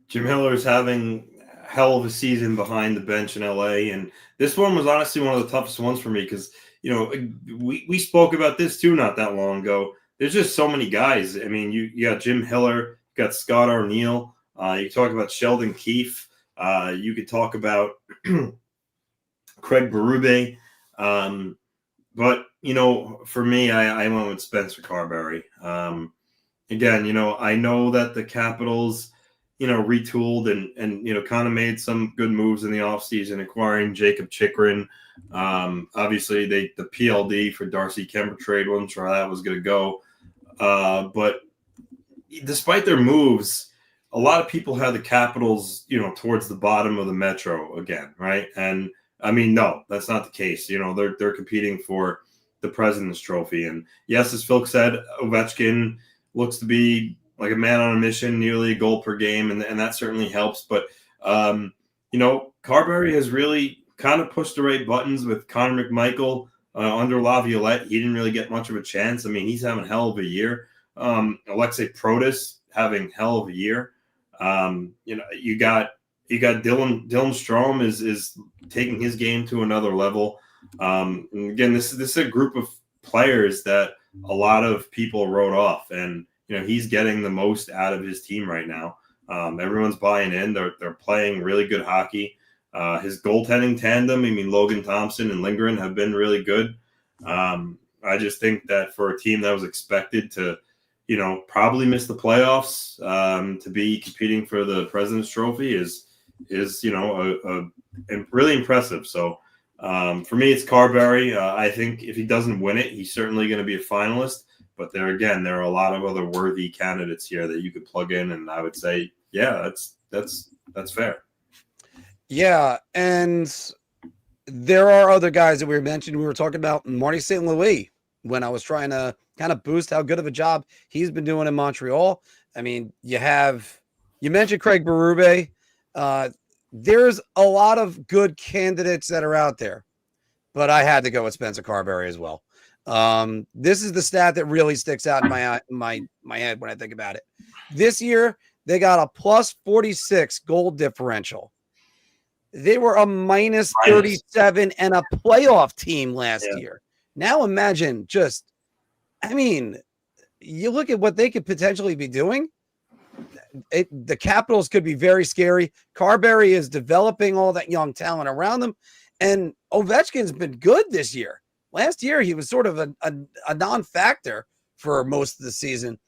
Jim Hiller is having hell of a season behind the bench in LA, and this one was honestly one of the toughest ones for me, because we spoke about this too not that long ago. There's just so many guys. I mean, you got Jim Hiller, you got Scott Arniel, you talk about Sheldon Keefe, you could talk about Craig Berube, but for me, I went with Spencer Carberry. Again, I know that the Capitals retooled and kind of made some good moves in the offseason, acquiring Jacob Chikrin. Obviously, the PLD for Darcy Kemper trade, wasn't sure how that was going to go. But despite their moves, a lot of people had the Capitals, towards the bottom of the Metro again, right? And I mean, no, that's not the case. They're competing for the President's Trophy. And yes, as Phil said, Ovechkin looks to be like a man on a mission, nearly a goal per game, and that certainly helps. But, Carberry has really kind of pushed the right buttons with Connor McMichael under Laviolette. He didn't really get much of a chance. I mean, he's having hell of a year. Alexei Protas having hell of a year. You got Dylan Strome is taking his game to another level. And again, this is a group of players that a lot of people wrote off, and he's getting the most out of his team right now. Everyone's buying in. They're playing really good hockey. His goaltending tandem, Logan Thompson and Lindgren have been really good. I just think that for a team that was expected to, probably miss the playoffs, to be competing for the President's Trophy is really impressive. So for me, it's Carberry. I think if he doesn't win it, he's certainly going to be a finalist. But there are a lot of other worthy candidates here that you could plug in, and I would say, yeah, that's fair. Yeah, and there are other guys that we mentioned. We were talking about Marty St. Louis when I was trying to kind of boost how good of a job he's been doing in Montreal. I mean, you mentioned Craig Berube. There's a lot of good candidates that are out there, but I had to go with Spencer Carberry as well. This is the stat that really sticks out in my head when I think about it. This year, they got a plus 46 goal differential. They were a minus 37 and a playoff team last year. Now imagine you look at what they could potentially be doing. The Capitals could be very scary. Carberry is developing all that young talent around them. And Ovechkin's been good this year. Last year, he was sort of a non-factor for most of the season.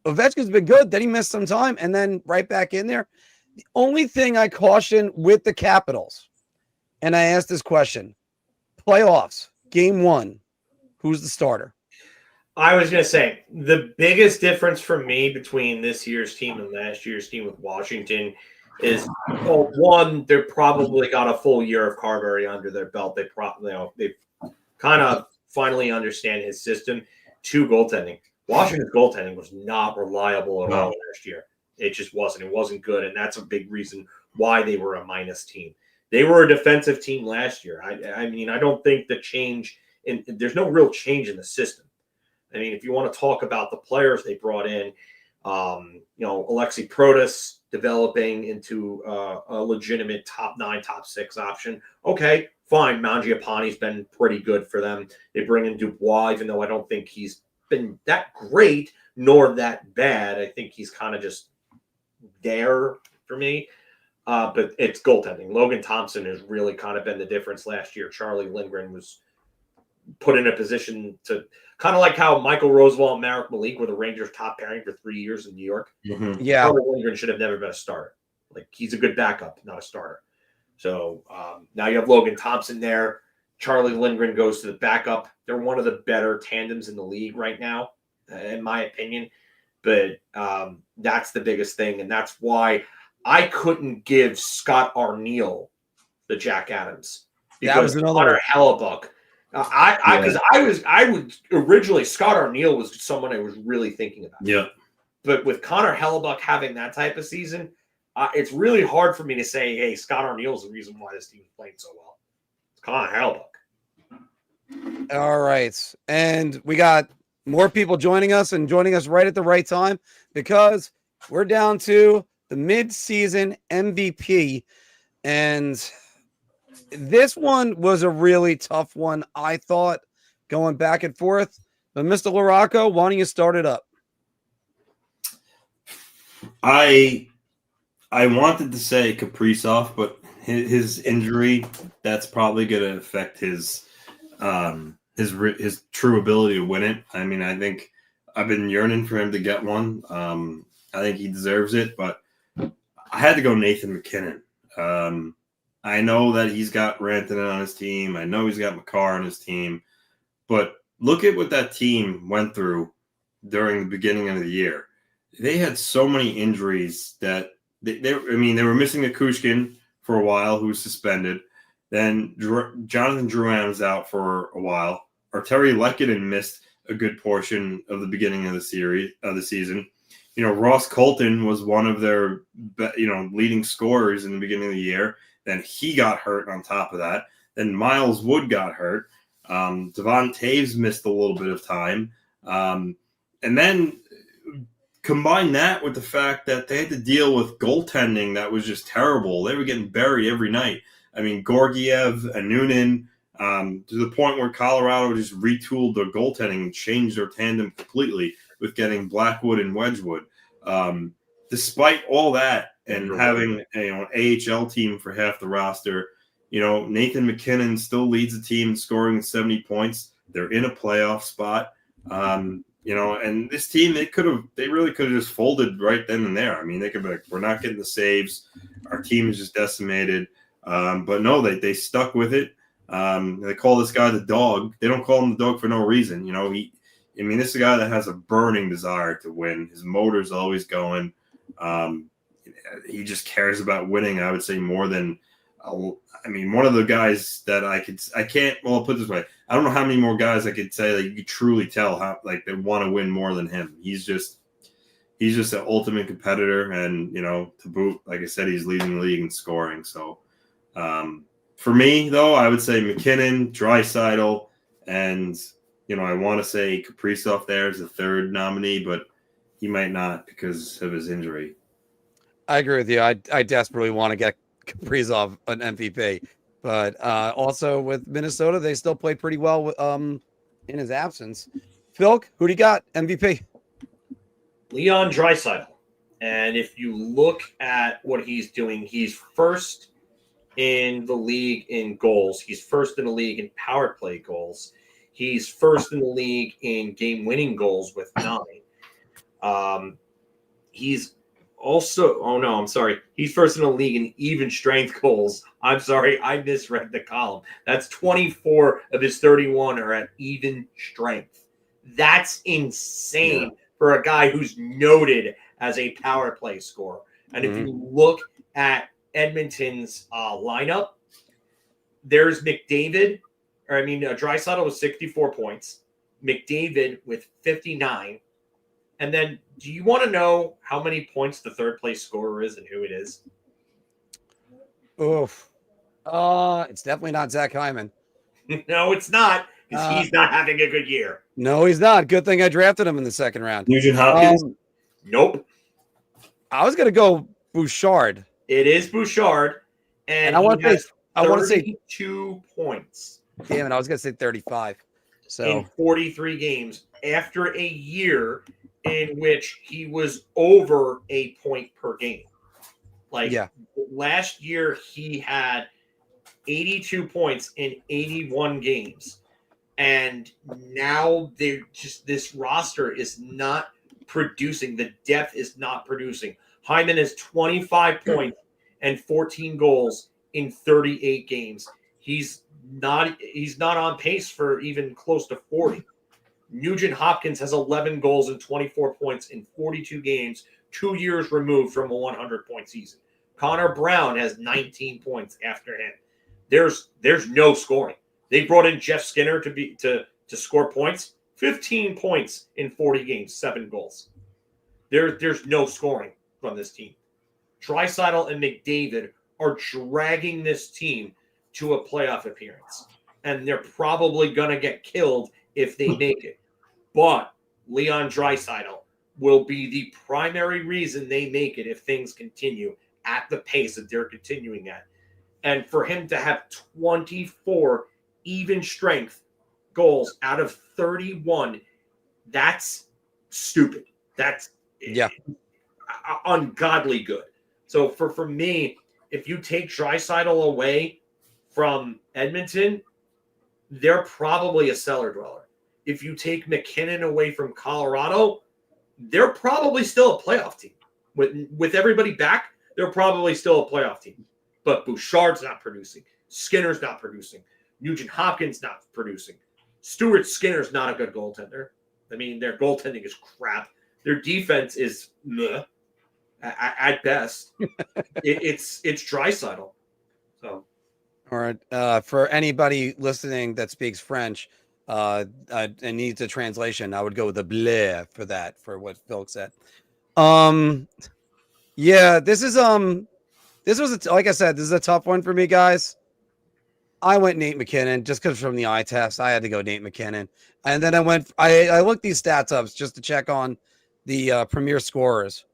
Ovechkin's been good. Then he missed some time and then right back in there. The only thing I caution with the Capitals, and I asked this question, playoffs, game 1, who's the starter? I was going to say, the biggest difference for me between this year's team and last year's team with Washington is, well, one, they probably got a full year of Carberry under their belt. They kind of finally understand his system. 2, goaltending. Washington's goaltending was not reliable at all last year. It just wasn't. It wasn't good, and that's a big reason why they were a minus team. They were a defensive team last year. I mean, I don't think there's no real change in the system. I mean, if you want to talk about the players they brought in, Alexei Protas developing into a legitimate top 9, top 6 option. Okay, fine. Mangiapane's been pretty good for them. They bring in Dubois, even though I don't think he's been that great nor that bad. I think he's kind of just there for me. But it's goaltending. Logan Thompson has really kind of been the difference last year. Charlie Lindgren was put in a position to kind of like how Michael Roosevelt and Marek Malik were the Rangers' top pairing for 3 years in New York. Mm-hmm. Yeah. Charlie Lindgren should have never been a starter. Like, he's a good backup, not a starter. So now you have Logan Thompson there. Charlie Lindgren goes to the backup. They're one of the better tandems in the league right now, in my opinion. But that's the biggest thing, and that's why I couldn't give Scott Arniel the Jack Adams. Because that was another Hellebuck. I was originally Scott Arniel was someone I was really thinking about. Yeah. But with Connor Hellebuck having that type of season, it's really hard for me to say, hey, Scott Arniel's the reason why this team is playing so well. It's Connor Hellebuck. All right. And we got more people joining us right at the right time because we're down to the mid-season MVP. And this one was a really tough one, I thought, going back and forth. But Mr. LaRocco, why don't you start it up? I wanted to say Kaprizov, but his injury, that's probably going to affect his true ability to win it. I mean, I think I've been yearning for him to get one. I think he deserves it, but I had to go Nathan MacKinnon. I know that he's got Rantanen on his team. I know he's got Makar on his team. But look at what that team went through during the beginning of the year. They had so many injuries that they were missing Kukushkin for a while, who was suspended. Then Jonathan Drouin was out for a while. Arturi Lehkonen missed a good portion of the beginning of the season. Ross Colton was one of their leading scorers in the beginning of the year. Then he got hurt on top of that. Then Miles Wood got hurt. Devon Taves missed a little bit of time. And then combine that with the fact that they had to deal with goaltending that was just terrible. They were getting buried every night. I mean, Georgiev and Noonan, to the point where Colorado just retooled their goaltending and changed their tandem completely with getting Blackwood and Wedgwood. Despite all that and having an AHL team for half the roster, Nathan MacKinnon still leads the team scoring 70 points. They're in a playoff spot. And this team, they really could have just folded right then and there. I mean, they could be like, we're not getting the saves. Our team is just decimated. But no, they stuck with it. They call this guy the dog. They don't call him the dog for no reason. This is a guy that has a burning desire to win. His motor's always going. He just cares about winning, I would say, more than I mean, one of the guys that I'll put it this way. I don't know how many more guys I could say that you could truly tell how like they want to win more than him. He's just an ultimate competitor, and to boot, like I said, he's leading the league in scoring. So for me, though, I would say McKinnon, Draisaitl, and I want to say Kaprizov there is the third nominee, but he might not because of his injury. I agree with you. I desperately want to get Kaprizov an MVP, but also with Minnesota, they still played pretty well in his absence. Phil, who do you got MVP? Leon Draisaitl. And if you look at what he's doing, he's first in the league in goals. He's first in the league in power play goals. He's first in the league in game-winning goals with 9. He's also, he's first in the league in even strength goals. I'm sorry, I misread the column. That's 24 of his 31 are at even strength. That's insane for a guy who's noted as a power play scorer. And if you look at Edmonton's lineup, there's McDavid. Draisaitl with 64 points. McDavid with 59. And then, do you want to know how many points the third place scorer is and who it is? Oof. It's definitely not Zach Hyman. No, it's not, because he's not having a good year. No, he's not. Good thing I drafted him in the second round. Nugent Hopkins? Nope. I was going to go Bouchard. It is Bouchard, and I want to say 32 points. Damn it, I was going to say 35. So in 43 games after a year in which he was over a point per game. Last year he had 82 points in 81 games. And now this roster is not producing. The depth is not producing. Hyman has 25 points and 14 goals in 38 games. He's not on pace for even close to 40. Nugent Hopkins has 11 goals and 24 points in 42 games, 2 years removed from a 100-point season. Connor Brown has 19 points after him. There's no scoring. They brought in Jeff Skinner to score points. 15 points in 40 games, 7 goals. There's no scoring from this team. Draisaitl and McDavid are dragging this team to a playoff appearance. And they're probably going to get killed if they make it. But Leon Draisaitl will be the primary reason they make it if things continue at the pace that they're continuing at. And for him to have 24 even strength goals out of 31, that's stupid. That's ungodly good. So for me, if you take Draisaitl away from Edmonton, they're probably a cellar dweller. If you take McKinnon away from Colorado, they're probably still a playoff team. With everybody back, they're probably still a playoff team. But Bouchard's not producing. Skinner's not producing. Nugent Hopkins not producing. Stuart Skinner's not a good goaltender. Their goaltending is crap. Their defense is meh, at best. It's Draisaitl. So, all right. For anybody listening that speaks French and needs a translation, I would go with the bleh for that, for what Phil said. This was like I said, this is a tough one for me, guys. I went Nate McKinnon just because from the eye test, I had to go Nate McKinnon. And then I looked these stats up just to check on the premier scorers.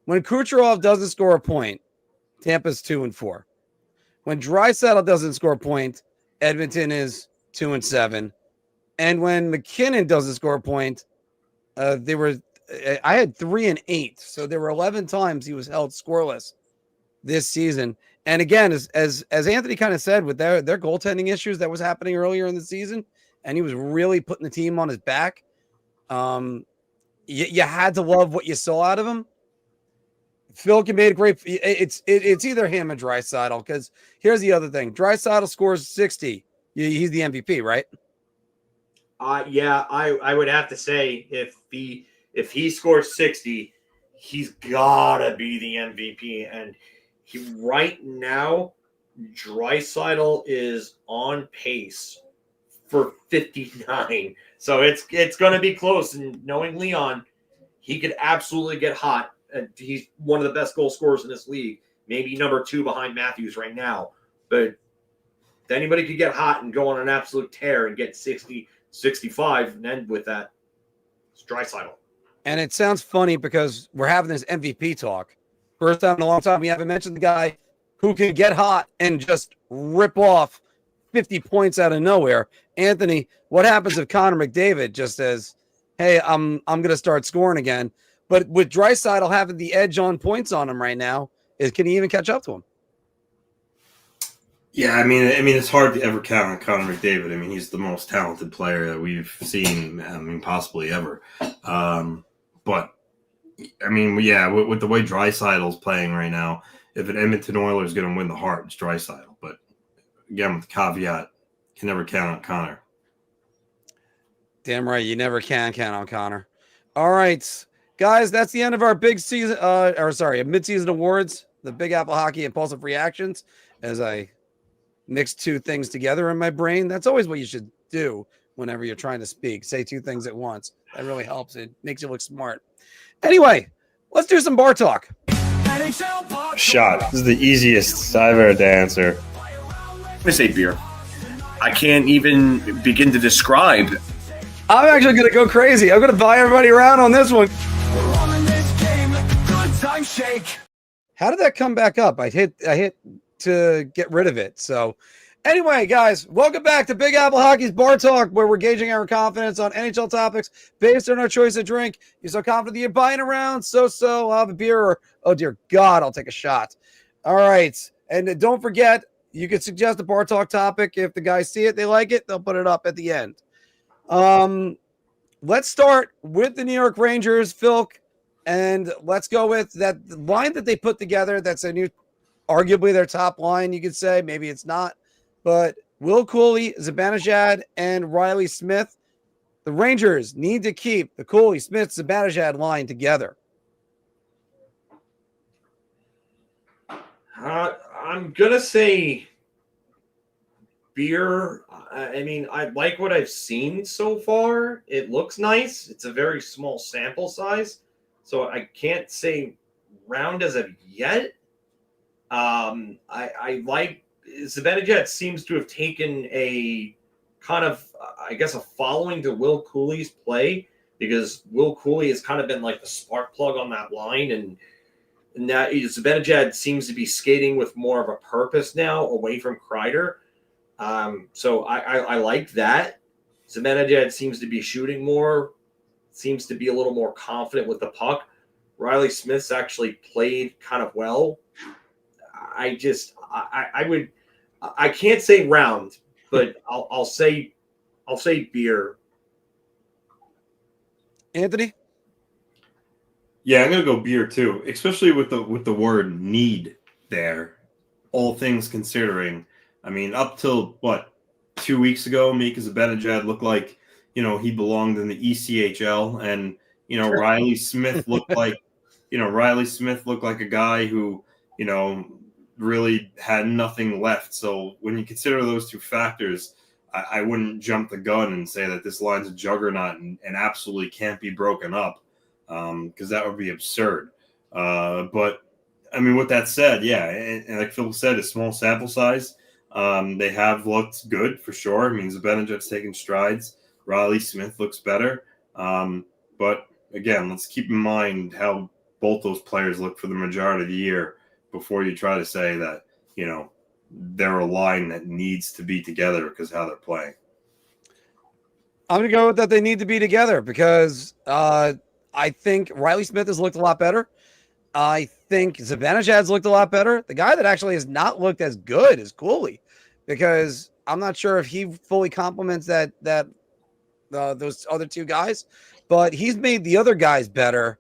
When Kucherov doesn't score a point, Tampa's 2-4. When Draisaitl doesn't score a point, Edmonton is 2-7. And when McKinnon doesn't score a point, I had 3-8. So there were 11 times he was held scoreless this season. And again, as Anthony kind of said, with their goaltending issues that was happening earlier in the season, and he was really putting the team on his back, you had to love what you saw out of him. Phil made a great. It's either him or Draisaitl, because here's the other thing: Draisaitl scores 60. He's the MVP, right? I would have to say if he scores 60, he's gotta be the MVP. And right now, Draisaitl is on pace for 59. So it's going to be close. And knowing Leon, he could absolutely get hot. He's one of the best goal scorers in this league, maybe number 2 behind Matthews right now. But anybody could get hot and go on an absolute tear and get 60, 65 and end with that. It's Draisaitl. And it sounds funny because we're having this MVP talk. First time in a long time we haven't mentioned the guy who can get hot and just rip off 50 points out of nowhere. Anthony, what happens if Connor McDavid just says, hey, I'm going to start scoring again? But with Draisaitl having the edge on points on him right now, can he even catch up to him? Yeah, I mean, it's hard to ever count on Connor McDavid. I mean, he's the most talented player that we've seen, possibly ever. But, I mean, yeah, with the way Draisaitl's playing right now, if an Edmonton Oilers is going to win the heart, it's Draisaitl. But, again, with the caveat, you can never count on Connor. Damn right, you never can count on Connor. All right, guys, that's the end of our midseason awards, the Big Apple Hockey Impulsive Reactions, as I mix two things together in my brain. That's always what you should do whenever you're trying to speak. Say two things at once. That really helps. It makes you look smart. Anyway, let's do some bar talk. Shot. This is the easiest I've ever to answer. I'm going to say beer. I can't even begin to describe. I'm actually going to go crazy. I'm going to buy everybody around on this one. How did that come back up? I hit to get rid of it. So anyway, guys, welcome back to Big Apple Hockey's Bar Talk, where we're gauging our confidence on NHL topics based on our choice of drink. You're so confident that you're buying around, I'll have a beer, or, oh dear God, I'll take a shot. All right. And don't forget, you can suggest a Bar Talk topic. If the guys see it, they like it, they'll put it up at the end. Let's start with the New York Rangers, Phil, and let's go with that line that they put together. That's arguably their top line, you could say. Maybe it's not. But Will Cuylle, Zibanejad, and Riley Smith. The Rangers need to keep the Cuylle, Smith, Zibanejad line together. I'm going to say beer. I mean, I like what I've seen so far. It looks nice. It's a very small sample size, so I can't say round as of yet. I like Zibanejad seems to have taken a kind of, I guess, a following to Will Cuylle's play, because Will Cuylle has kind of been like the spark plug on that line, and that Zibanejad seems to be skating with more of a purpose now, away from Kreider. So I like that. Zibanejad seems to be shooting more, seems to be a little more confident with the puck. Riley Smith's actually played kind of well. I can't say round, but I'll say beer. Anthony? Yeah, I'm gonna go beer too, especially with the word need there. All things considering, I mean, up till 2 weeks ago, Mika Zibanejad looked like he belonged in the ECHL, and Riley Smith looked like a guy who really had nothing left. So when you consider those two factors, I wouldn't jump the gun and say that this line's a juggernaut and absolutely can't be broken up, because that would be absurd. But I mean, with that said, yeah, and like Phil said, a small sample size. They have looked good for sure. I mean, Zibanejad's taking strides. Riley Smith looks better. But again, let's keep in mind how both those players look for the majority of the year before you try to say that, they're a line that needs to be together because how they're playing. I'm going to go with that they need to be together because I think Riley Smith has looked a lot better. I think Zibanejad's looked a lot better. The guy that actually has not looked as good is Goalie, because I'm not sure if he fully complements those other two guys, but he's made the other guys better.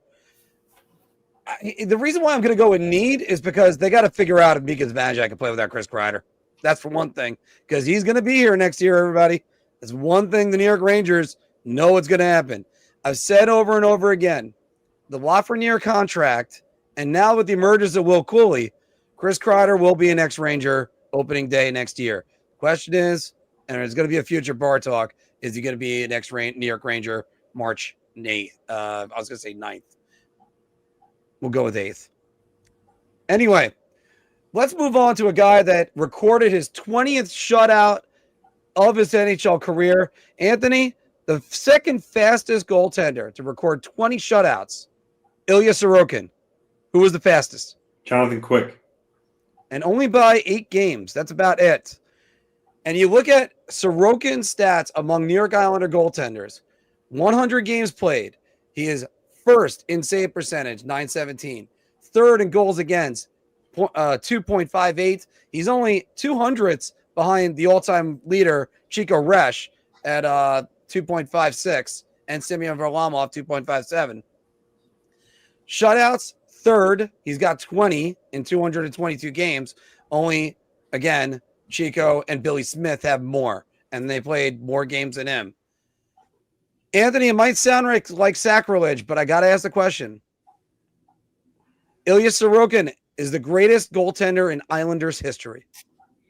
The reason why I'm going to go with need is because they got to figure out if Mika Zibanejad can play without Chris Kreider. That's for one thing, because he's going to be here next year, everybody. That's one thing the New York Rangers know what's going to happen. I've said over and over again, the Lafreniere contract, and now with the emergence of Will Cuylle, Chris Kreider will be an ex-Ranger opening day next year. Question is, and there's going to be a future bar talk, is he going to be next New York Ranger March 8th? I was going to say 9th. We'll go with 8th. Anyway, let's move on to a guy that recorded his 20th shutout of his NHL career. Anthony, the second fastest goaltender to record 20 shutouts, Ilya Sorokin. Who was the fastest? Jonathan Quick. And only by 8 games. That's about it. And you look at Sorokin's stats among New York Islander goaltenders. 100 games played. He is first in save percentage, .917. Third in goals against, 2.58. He's only 200ths behind the all-time leader, Chico Resch, at 2.56, and Semyon Varlamov, 2.57. Shutouts, third. He's got 20 in 222 games. Only, again, Chico and Billy Smith have more, and they played more games than him. Anthony, it might sound like sacrilege, but I got to ask the question. Ilya Sorokin is the greatest goaltender in Islanders history.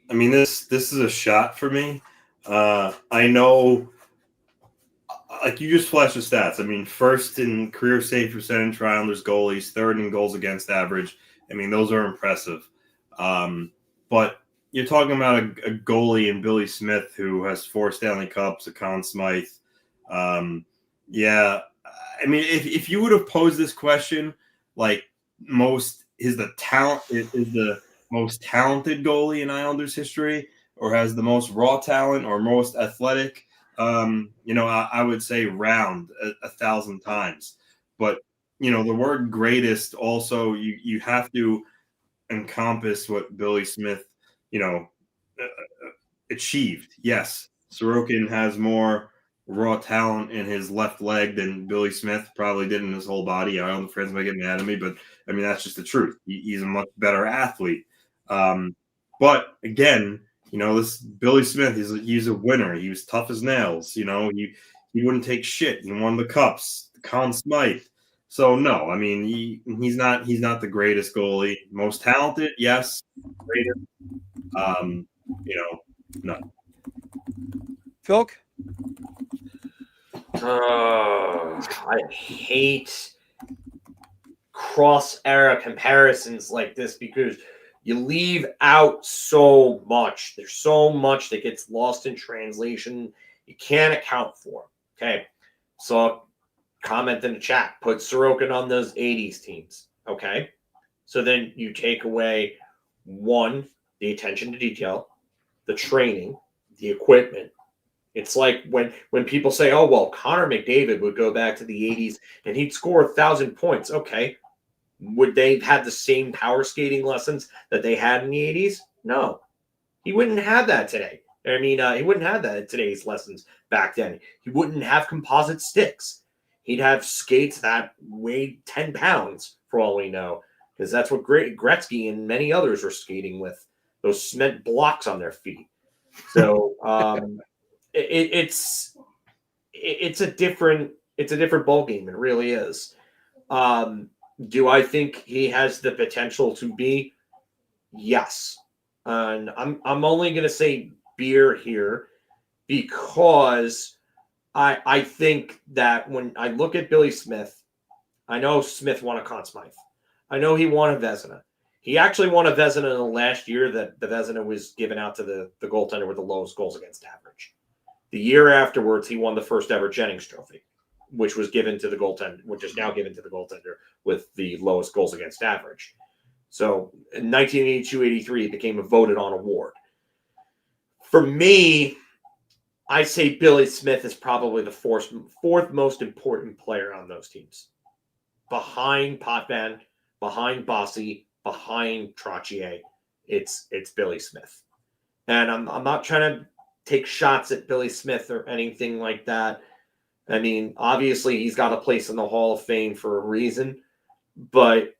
I mean, this is a shot for me. I know, like you just flashed the stats. I mean, first in career save percentage for Islanders goalies, third in goals against average. I mean, those are impressive. But you're talking about a goalie in Billy Smith who has 4 Stanley Cups, a Conn Smythe. Yeah, I mean, if you would have posed this question, like is the most talented goalie in Islanders history, or has the most raw talent or most athletic, I would say round 1,000 times. But, the word greatest also, you have to encompass what Billy Smith, achieved. Yes, Sorokin has more raw talent in his left leg than Billy Smith probably did in his whole body. I know the friends might get mad at me, but I mean, that's just the truth. He's a much better athlete. But again, this Billy Smith, he's a winner. He was tough as nails. He wouldn't take shit. He won the cups, the Conn Smythe. So no, I mean, he's not the greatest goalie. Most talented, yes. Greatest, no. Philk? I hate cross-era comparisons like this because you leave out so much. There's so much that gets lost in translation. You can't account for. Okay, so comment in the chat. Put Sorokin on those 80s teams. Okay, so then you take away one, the attention to detail, the training, the equipment. It's like when people say, oh, well, Connor McDavid would go back to the 80s and he'd score 1,000 points. Okay. Would they have the same power skating lessons that they had in the 80s? No. He wouldn't have that today. I mean, he wouldn't have that in today's lessons back then. He wouldn't have composite sticks. He'd have skates that weighed 10 pounds, for all we know, because that's what Gretzky and many others were skating with, those cement blocks on their feet. So, it's a different ball game. It really is. Do I think he has the potential to be? Yes. And I'm only going to say beer here because I think that when I look at Billy Smith, I know Smith won a Conn Smythe. I know he won a Vezina. He actually won a Vezina in the last year that the Vezina was given out to the goaltender with the lowest goals against average. The year afterwards, he won the first ever Jennings Trophy, which was given to the goaltender, which is now given to the goaltender with the lowest goals against average. So in 1982-83, it became a voted on award. For me, I say Billy Smith is probably the fourth most important player on those teams. Behind Potvin, behind Bossy, behind Trottier, it's Billy Smith. And I'm not trying to take shots at Billy Smith or anything like that. I mean, obviously he's got a place in the Hall of Fame for a reason, but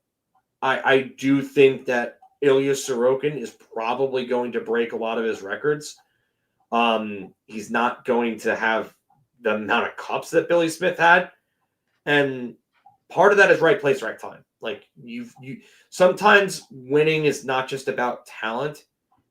I do think that Ilya Sorokin is probably going to break a lot of his records. He's not going to have the amount of cups that Billy Smith had. And part of that is right place, right time. Like you sometimes winning is not just about talent.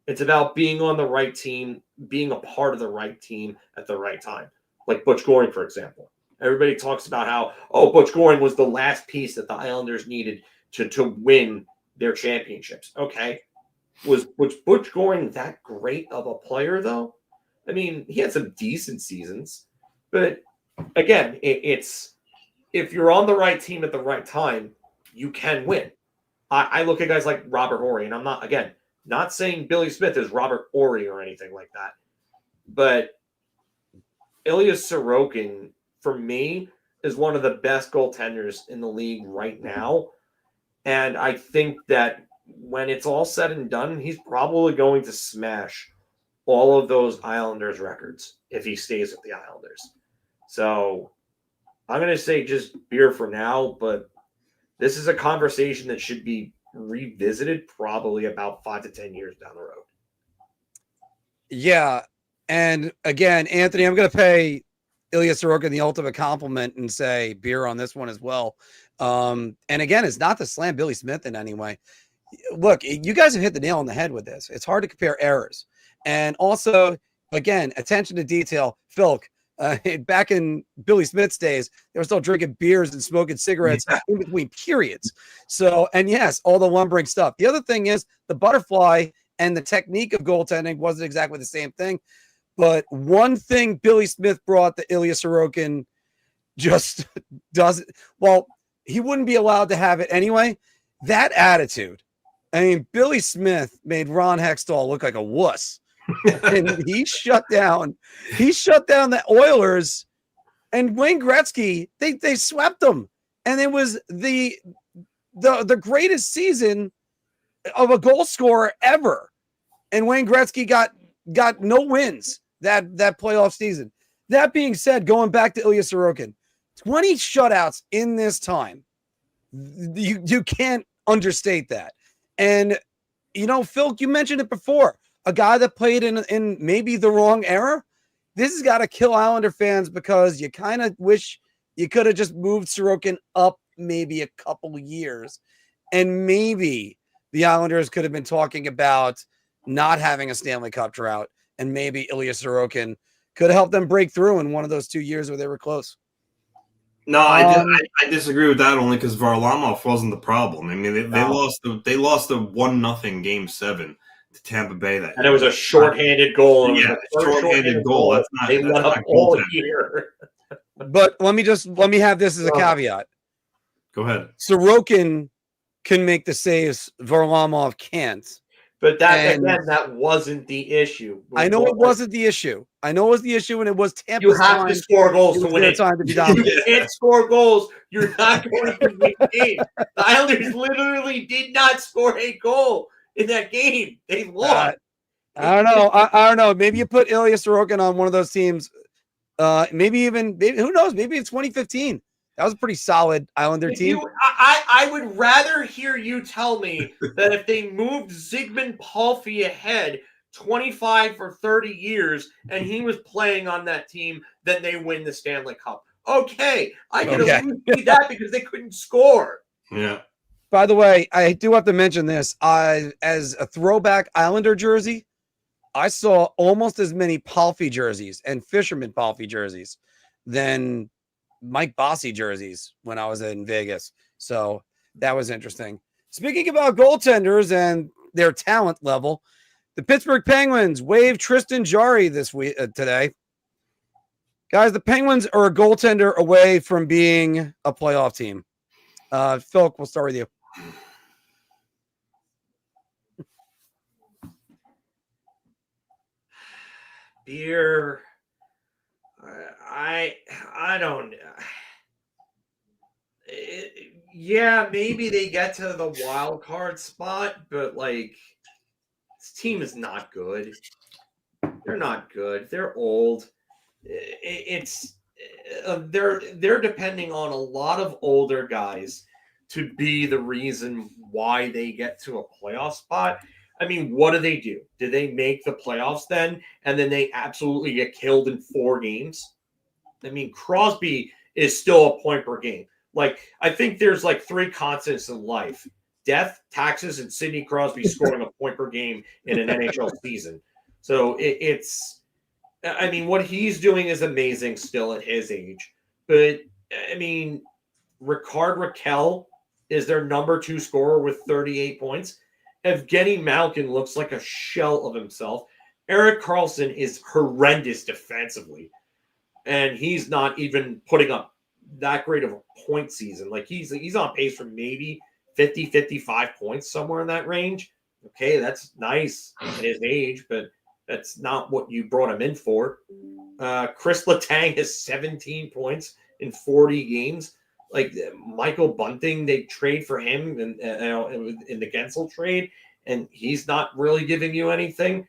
It's about being on the right team, being a part of the right team at the right time. Like Butch Goring, for example. Everybody talks about how, Butch Goring was the last piece that the Islanders needed to win their championships. Okay. Was Butch Goring that great of a player, though? I mean, he had some decent seasons. But, again, it's if you're on the right team at the right time, you can win. I look at guys like Robert Horry, and I'm not saying Billy Smith is Robert Horry or anything like that. But Ilya Sorokin, for me, is one of the best goaltenders in the league right now. And I think that when it's all said and done, he's probably going to smash all of those Islanders records if he stays with the Islanders. So I'm going to say just beer for now, but this is a conversation that should be revisited probably about 5 to 10 years down the road. Yeah. And again, Anthony, I'm going to pay Ilya Sorokin the ultimate compliment and say beer on this one as well. And again, it's not to slam Billy Smith in any way. Look, you guys have hit the nail on the head with this. It's hard to compare errors. And also, again, attention to detail. Philk, back in Billy Smith's days, they were still drinking beers and smoking cigarettes in between periods. So, and yes, all the lumbering stuff. The other thing is the butterfly and the technique of goaltending wasn't exactly the same thing. But one thing Billy Smith brought that Ilya Sorokin just doesn't, well, he wouldn't be allowed to have it anyway. That attitude. I mean, Billy Smith made Ron Hextall look like a wuss. And he shut down the Oilers, and Wayne Gretzky, they swept them. And it was the greatest season of a goal scorer ever. And Wayne Gretzky got no wins that playoff season. That being said, going back to Ilya Sorokin, 20 shutouts in this time. You can't understate that. And, Phil, you mentioned it before. A guy that played in maybe the wrong era. This has got to kill Islander fans because you kind of wish you could have just moved Sorokin up maybe a couple of years. And maybe the Islanders could have been talking about not having a Stanley Cup drought. And maybe Ilya Sorokin could have helped them break through in one of those 2 years where they were close. No, I disagree with that only because Varlamov wasn't the problem. I mean, they lost the 1-0 Game 7 to Tampa Bay that and it was a shorthanded goal. Yeah, shorthanded goal. That's not all year. But let me have this as a caveat. Go ahead. Sorokin can make the saves. Varlamov can't. But that wasn't the issue. I know it wasn't the issue. I know it was the issue, and it was Tampa's You have to score goals to win it. Time to be dominant. You can't score goals. You're not going to win the game. The Islanders literally did not score a goal in that game. They lost. I don't know. I don't know. Maybe you put Ilya Sorokin on one of those teams. Maybe who knows? Maybe it's 2015. That was a pretty solid Islander team. I would rather hear you tell me that if they moved Zygmunt Palffy ahead 25 or 30 years and he was playing on that team, then they win the Stanley Cup. Okay. I can see that because they couldn't score. Yeah. By the way, I do have to mention this. As a throwback Islander jersey, I saw almost as many Palffy jerseys and Fisherman Palffy jerseys than Mike Bossy jerseys when I was in Vegas. So that was interesting. Speaking about goaltenders and their talent level, the Pittsburgh Penguins waived Tristan Jarry this week today. Guys, the Penguins are a goaltender away from being a playoff team. Phil, we'll start with you. Beer. I don't. Yeah, maybe they get to the wild card spot, but this team is not good. They're not good. They're old. They're depending on a lot of older guys to be the reason why they get to a playoff spot. I mean, what do? Do they make the playoffs then? And then they absolutely get killed in 4 games? I mean, Crosby is still a point per game. I think there's 3 constants in life. death, taxes, and Sidney Crosby scoring a point per game in an NHL season. So it's I mean, what he's doing is amazing still at his age. But, I mean, Rickard Rakell is their number 2 scorer with 38 points. Evgeny Malkin looks like a shell of himself. Erik Karlsson is horrendous defensively. And he's not even putting up that great of a point season. Like, he's on pace for maybe 50, 55 points, somewhere in that range. Okay, that's nice at his age, but that's not what you brought him in for. Chris Letang has 17 points in 40 games. Like Michael Bunting, they trade for him in the Gensel trade, and he's not really giving you anything.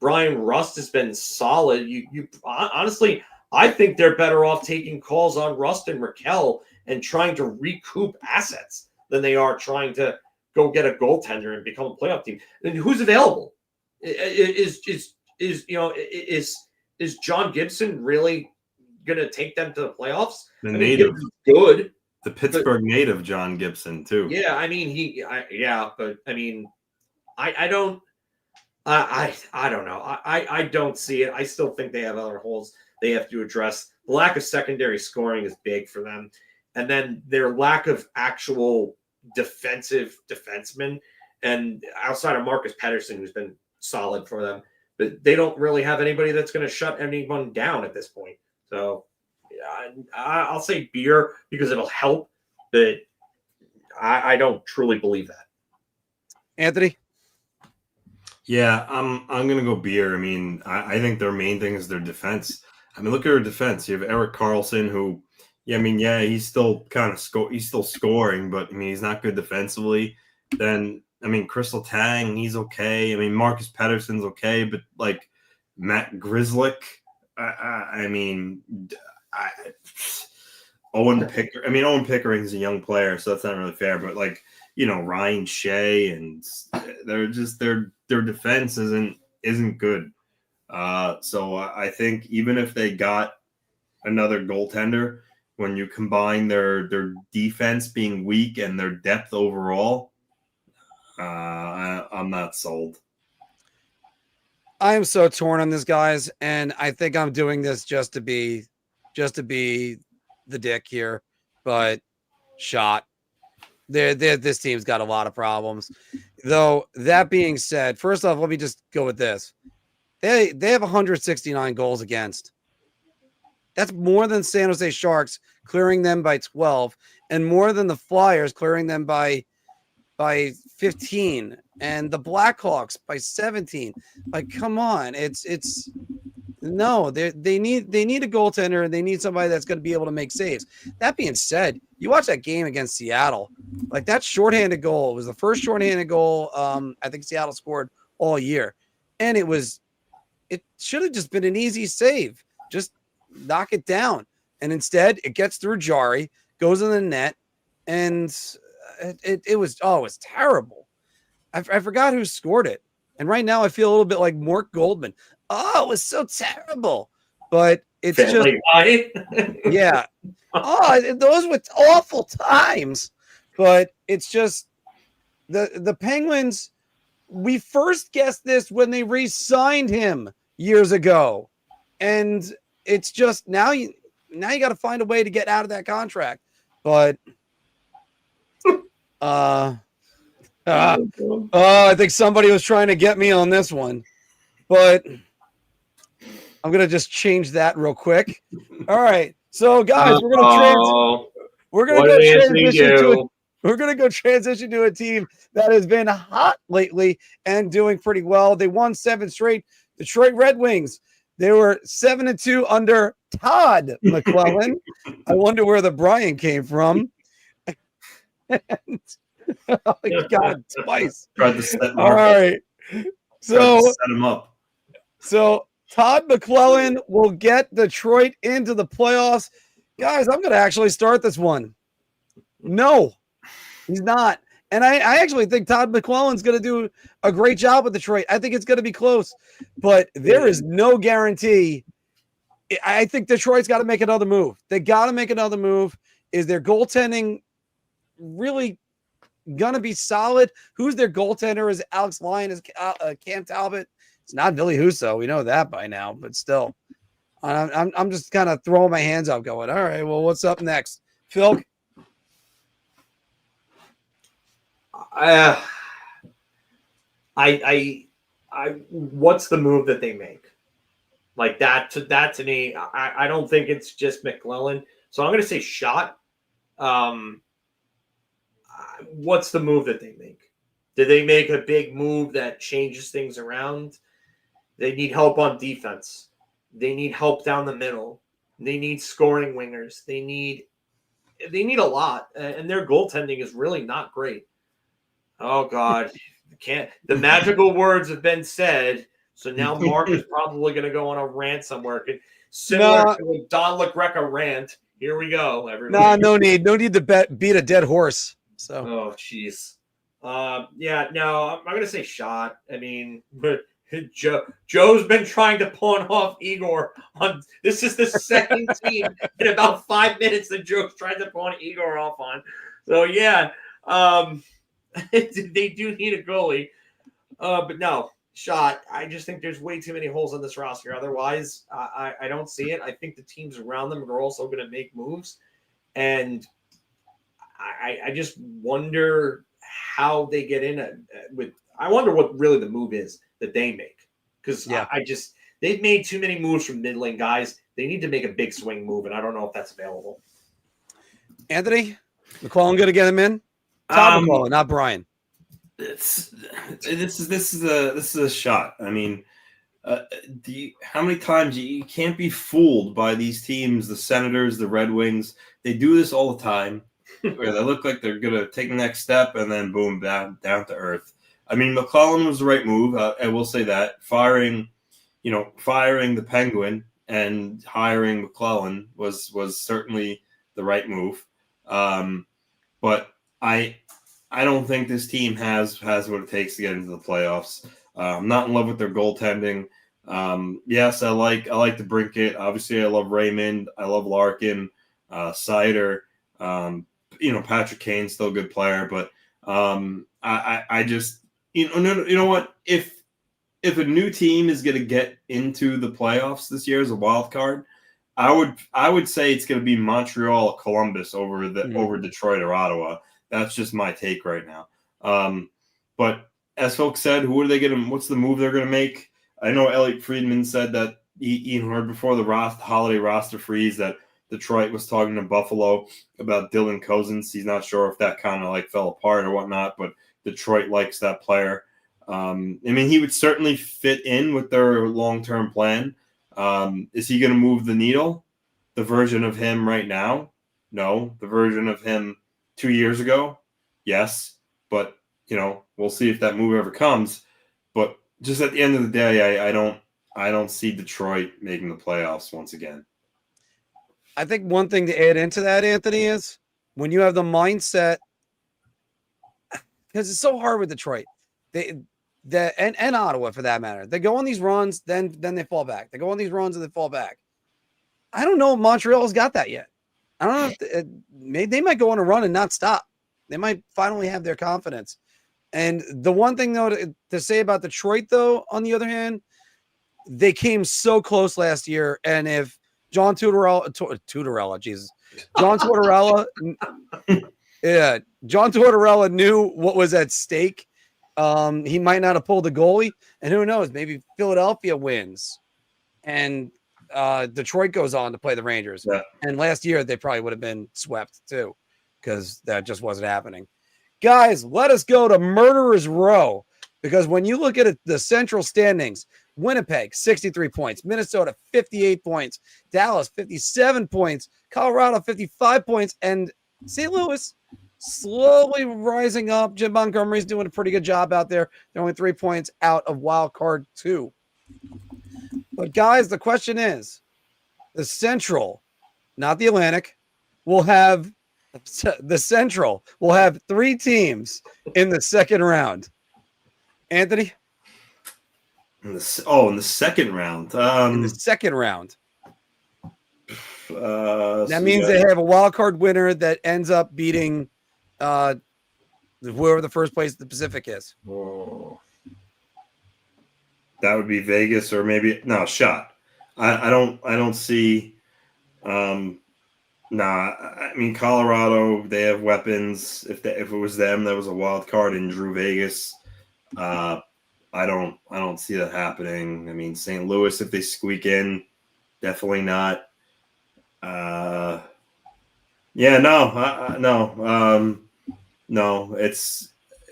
Brian Rust has been solid. You honestly, I think they're better off taking calls on Rust and Rakell and trying to recoup assets than they are trying to go get a goaltender and become a playoff team. And who's available? Is John Gibson really going to take them to the playoffs? Good. The Pittsburgh native John Gibson too. Yeah, I mean but I mean, I don't know. I don't see it. I still think they have other holes they have to address. The lack of secondary scoring is big for them, and then their lack of actual defensive defensemen, and outside of Marcus Pettersson, who's been solid for them, but they don't really have anybody that's going to shut anyone down at this point. So I'll say Beer because it'll help, but I don't truly believe that. Anthony? Yeah, I'm gonna go Beer. I mean, I think their main thing is their defense. I mean, look at their defense. You have Erik Karlsson, who, he's still he's still scoring, but I mean, he's not good defensively. Then, I mean, Chris Letang, he's okay. I mean, Marcus Pettersson's okay, but like Matt Grzelcyk, Owen Pickering's a young player, so that's not really fair. But like, Ryan Shea, and they're just their defense isn't good. So I think even if they got another goaltender, when you combine their defense being weak and their depth overall, I'm not sold. I am so torn on this, guys, and I think I'm doing this just to be the dick here, but shot. This team's got a lot of problems. Though, that being said, first off, let me just go with this. They have 169 goals against. That's more than San Jose Sharks, clearing them by 12, and more than the Flyers, clearing them by 15, and the Blackhawks by 17. Like, come on, no, they need a goaltender, and they need somebody that's going to be able to make saves. That being said, you watch that game against Seattle, like that shorthanded goal was the first shorthanded goal I think Seattle scored all year, and it should have just been an easy save, just knock it down, and instead it gets through Jari, goes in the net, and it was terrible. I forgot who scored it, and right now I feel a little bit like Mort Goldman. Oh, it was so terrible. But it's just yeah. Oh, those were awful times. But it's just the Penguins. We first guessed this when they re-signed him years ago, and it's just now you got to find a way to get out of that contract. But I think somebody was trying to get me on this one, but I'm going to just change that real quick. All right. So guys, we're going to go transition to a team that has been hot lately and doing pretty well. They won 7 straight. Detroit Red Wings. They were 7-2 under Todd McLellan. I wonder where the Brian came from. Oh my God, twice. Tried to set all right. So set him up. So Todd McLellan will get Detroit into the playoffs. Guys, I'm going to actually start this one. No, he's not. And I actually think Todd McLellan's going to do a great job with Detroit. I think it's going to be close, but there is no guarantee. I think Detroit's got to make another move. They got to make another move. Is their goaltending really going to be solid. Who's their goaltender? Is Alex Lyon? Is Cam Talbot? It's not Billy Husso. We know that by now, but still. I'm just kind of throwing my hands up going, all right, well, what's up next? Phil? What's the move that they make? Like that to me, I don't think it's just McLellan. So I'm going to say shot. What's the move that they make? Did they make a big move that changes things around? They need help on defense. They need help down the middle. They need scoring wingers. They need a lot, and their goaltending is really not great. Oh God, the magical words have been said. So now Mark is probably going to go on a rant somewhere. Similar to a Don LaGreca rant. Here we go, everybody. No need to beat a dead horse. So. Oh, jeez. I'm going to say shot. I mean, but Joe's been trying to pawn off Igor on. This is the second team in about 5 minutes that Joe's trying to pawn Igor off on. So yeah, they do need a goalie. But no. Shot. I just think there's way too many holes on this roster. Otherwise, I don't see it. I think the teams around them are also going to make moves, and I just wonder how they get in with. I wonder what really the move is that they make, because they've made too many moves from middling guys. They need to make a big swing move, and I don't know if that's available. Anthony McLellan going to get him in? Todd McLellan, not Brian. This is a shot. I mean, how many times you can't be fooled by these teams, the Senators, the Red Wings. They do this all the time, where they look like they're gonna take the next step and then boom, down to earth. I mean, McLellan was the right move. I will say that firing the Penguin and hiring McLellan was certainly the right move. But I don't think this team has what it takes to get into the playoffs. I'm not in love with their goaltending. Yes, I like the Brinket. Obviously, I love Raymond. I love Larkin, Sider. Patrick Kane's still a good player, but I just you know what? If a new team is going to get into the playoffs this year as a wild card, I would say it's going to be Montreal, Columbus over Detroit or Ottawa. That's just my take right now. But as folks said, what's the move they're going to make? I know Elliot Friedman said that he heard before the holiday roster freeze that Detroit was talking to Buffalo about Dylan Cozens. He's not sure if that kind of fell apart or whatnot, but Detroit likes that player. I mean, he would certainly fit in with their long-term plan. Is he going to move the needle? The version of him right now? No. The version of him 2 years ago, yes, but we'll see if that move ever comes. But just at the end of the day, I don't see Detroit making the playoffs once again. I think one thing to add into that, Anthony, is when you have the mindset, because it's so hard with Detroit, and Ottawa for that matter. They go on these runs, then they fall back. They go on these runs and they fall back. I don't know if Montreal's got that yet. I don't know if they might go on a run and not stop. They might finally have their confidence. And the one thing, though, to say about Detroit, though, on the other hand, they came so close last year. And if John Tortorella, John Tortorella knew what was at stake, he might not have pulled the goalie. And who knows, maybe Philadelphia wins. And Detroit goes on to play the Rangers. Yeah. And last year they probably would have been swept too, because that just wasn't happening. Guys, let us go to Murderer's Row, because when you look at it, the central standings, Winnipeg 63 points, Minnesota 58 points, Dallas 57 points, Colorado 55 points, and St. Louis slowly rising up. Jim Montgomery's doing a pretty good job out there. They're only 3 points out of wild card 2. But guys, the question is, the Central, not the Atlantic, the Central will have 3 teams in the second round. Anthony? In the second round. In the second round. That means they have a wild card winner that ends up beating whoever the first place in the Pacific is. Oh. That would be Vegas or maybe Shot. I don't see. I mean Colorado. They have weapons. If it was them, that was a wild card and drew Vegas. I don't see that happening. I mean St. Louis, if they squeak in, definitely not. No. It's.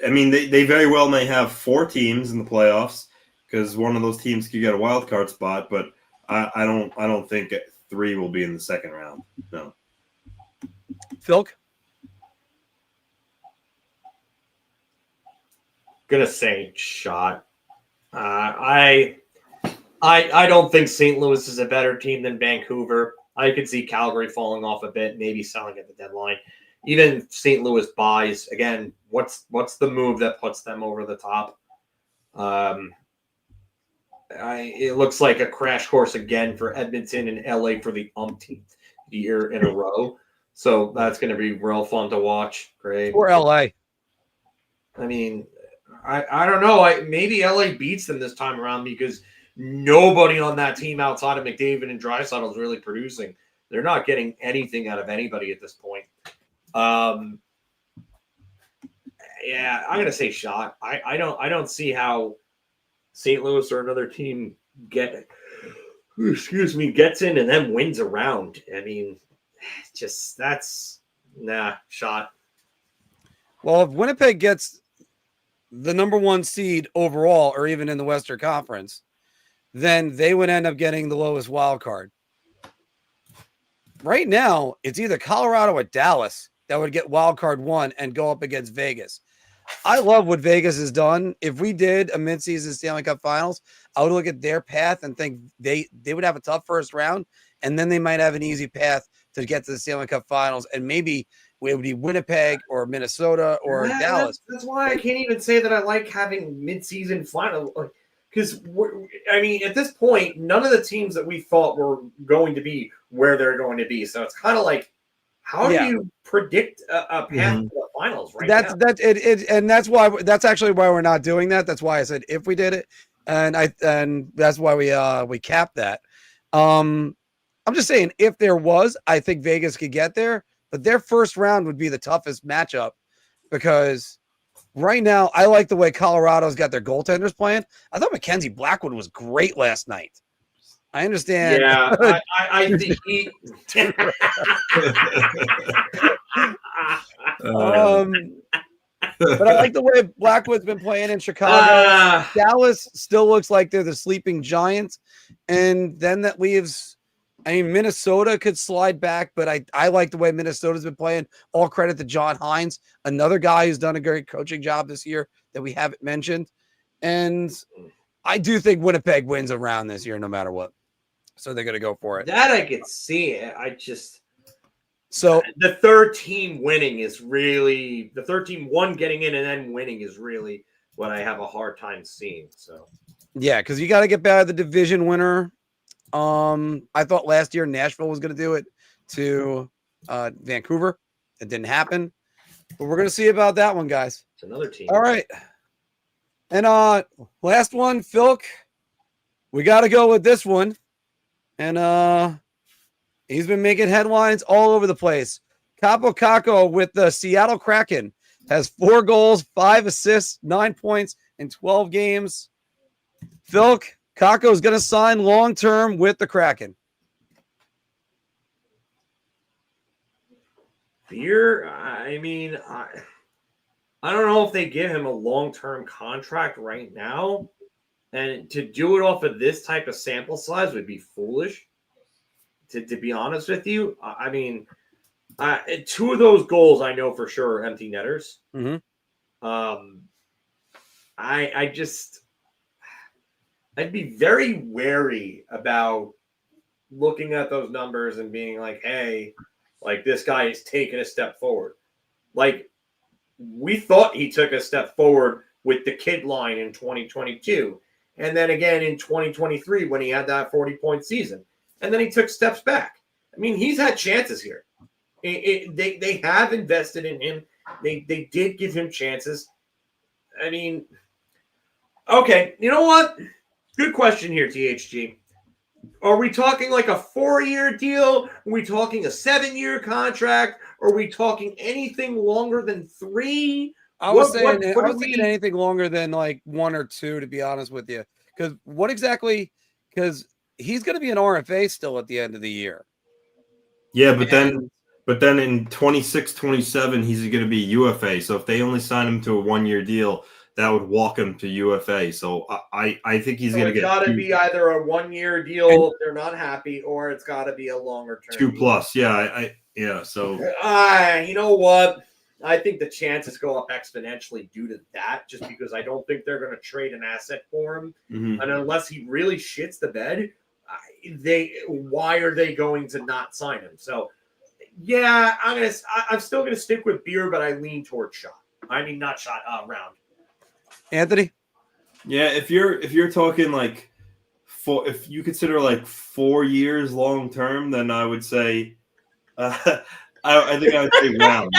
I mean they very well may have 4 teams in the playoffs. Because one of those teams could get a wild card spot, but I don't think 3 will be in the second round. No. Phil? Gonna say Shot. I don't think St. Louis is a better team than Vancouver. I could see Calgary falling off a bit, maybe selling at the deadline. Even St. Louis buys again. What's the move that puts them over the top? It looks like a crash course again for Edmonton and LA for the umpteenth year in a row. So that's going to be real fun to watch. Great. Or LA. I mean, I don't know. Maybe LA beats them this time around because nobody on that team outside of McDavid and Draisaitl is really producing. They're not getting anything out of anybody at this point. Yeah, I'm going to say Shot. I don't see how St. Louis or another team gets in and then wins a round. I mean, Shot. Well, if Winnipeg gets the number 1 seed overall, or even in the Western Conference, then they would end up getting the lowest wild card. Right now, it's either Colorado or Dallas that would get wild card 1 and go up against Vegas. I love what Vegas has done. If we did a midseason Stanley Cup Finals, I would look at their path and think they would have a tough first round, and then they might have an easy path to get to the Stanley Cup Finals, and maybe it would be Winnipeg or Minnesota or Dallas. That's why I can't even say that I like having midseason final, because I mean at this point, none of the teams that we thought were going to be where they're going to be. So it's kind of like, how do you predict a path to the finals right now? That's actually why we're not doing that. That's why I said if we did it, and that's why we capped that. I'm just saying if there was, I think Vegas could get there, but their first round would be the toughest matchup because right now I like the way Colorado's got their goaltenders playing. I thought Mackenzie Blackwood was great last night. I understand. Yeah, I think he. But I like the way Blackwood's been playing in Chicago. Dallas still looks like they're the sleeping giants, and then that leaves. I mean, Minnesota could slide back, but I like the way Minnesota's been playing. All credit to John Hines, another guy who's done a great coaching job this year that we haven't mentioned, and I do think Winnipeg wins a round this year, no matter what. So they're going to go for it. That I could see. So the third team winning is really the third team getting in and then winning is really what I have a hard time seeing. So yeah, because you got to get by the division winner. I thought last year Nashville was going to do it to Vancouver. It didn't happen, but we're going to see about that one, guys. It's another team. All right, and last one, Philk. We got to go with this one. And he's been making headlines all over the place. Kaapo Kakko with the Seattle Kraken has 4 goals, 5 assists, 9 points in 12 games. Philk, Kakko is going to sign long-term with the Kraken. I mean, I don't know if they give him a long-term contract right now. And to do it off of this type of sample size would be foolish, to be honest with you. I mean, 2 of those goals I know for sure are empty netters. Mm-hmm. I'd be very wary about looking at those numbers and being like, hey, like this guy is taking a step forward. Like we thought he took a step forward with the kid line in 2022. And then again in 2023 when he had that 40-point season. And then he took steps back. I mean, he's had chances here. They have invested in him. They did give him chances. I mean, okay, you know what? Good question here, THG. Are we talking like a 4-year deal? Are we talking a 7-year contract? Are we talking anything longer than 3? I was thinking anything longer than like 1 or 2, to be honest with you. Because he's going to be an RFA still at the end of the year. Yeah, but then in 26, 27, he's going to be UFA. So if they only sign him to a 1-year deal, that would walk him to UFA. So I think he's going to get. It's got to be either a 1-year deal if they're not happy, or it's got to be a longer term. 2+. Yeah. So you know what? I think the chances go up exponentially due to that, just because I don't think they're going to trade an asset for him, and unless he really shits the bed, why are they going to not sign him? So, yeah, I'm still gonna stick with Beer, but I lean towards Shot. I mean, not Shot. Round. Anthony. Yeah, if you're talking like if you consider like 4 years long term, then I would say, I think I would say Round.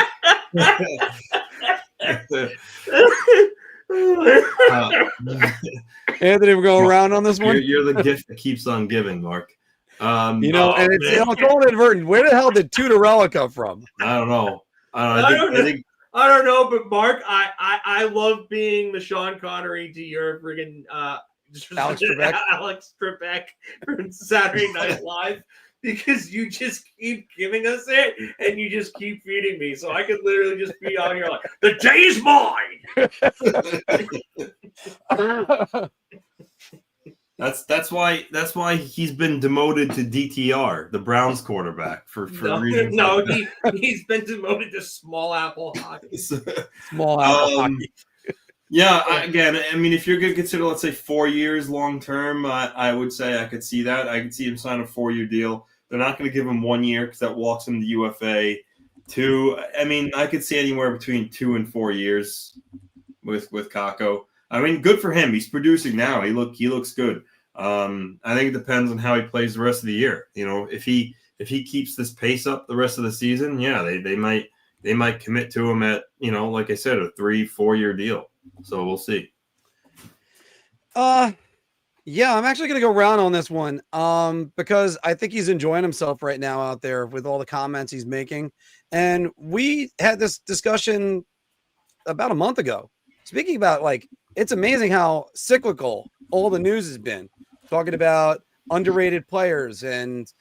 Anthony, we're going around on this one. You're the gift that keeps on giving, Mark. And it's all inadvertent. Where the hell did Tutorella come from? I don't know. I don't know, but Mark, I love being the Sean Connery to your friggin' Alex Trebek from Saturday Night Live, because you just keep giving us it and you just keep feeding me. So I could literally just be on here like, the day is mine. That's why he's been demoted to DTR, the Browns quarterback, for reasons. No, he's been demoted to small apple hockey. Small apple hockey. Yeah, I mean, if you're going to consider, let's say, 4 years long term, I would say I could see that. I could see him sign a 4-year deal. They're not going to give him 1 year because that walks him to UFA. 2, I mean, I could see anywhere between 2 and 4 years with Kakko. I mean, good for him. He's producing now. He looks good. I think it depends on how he plays the rest of the year. You know, if he keeps this pace up the rest of the season, yeah, they might commit to him at, you know, like I said, a 3-4 year deal. So we'll see. Yeah, I'm actually going to go round on this one because I think he's enjoying himself right now out there with all the comments he's making. And we had this discussion about a month ago. Speaking about, like, it's amazing how cyclical all the news has been, talking about underrated players and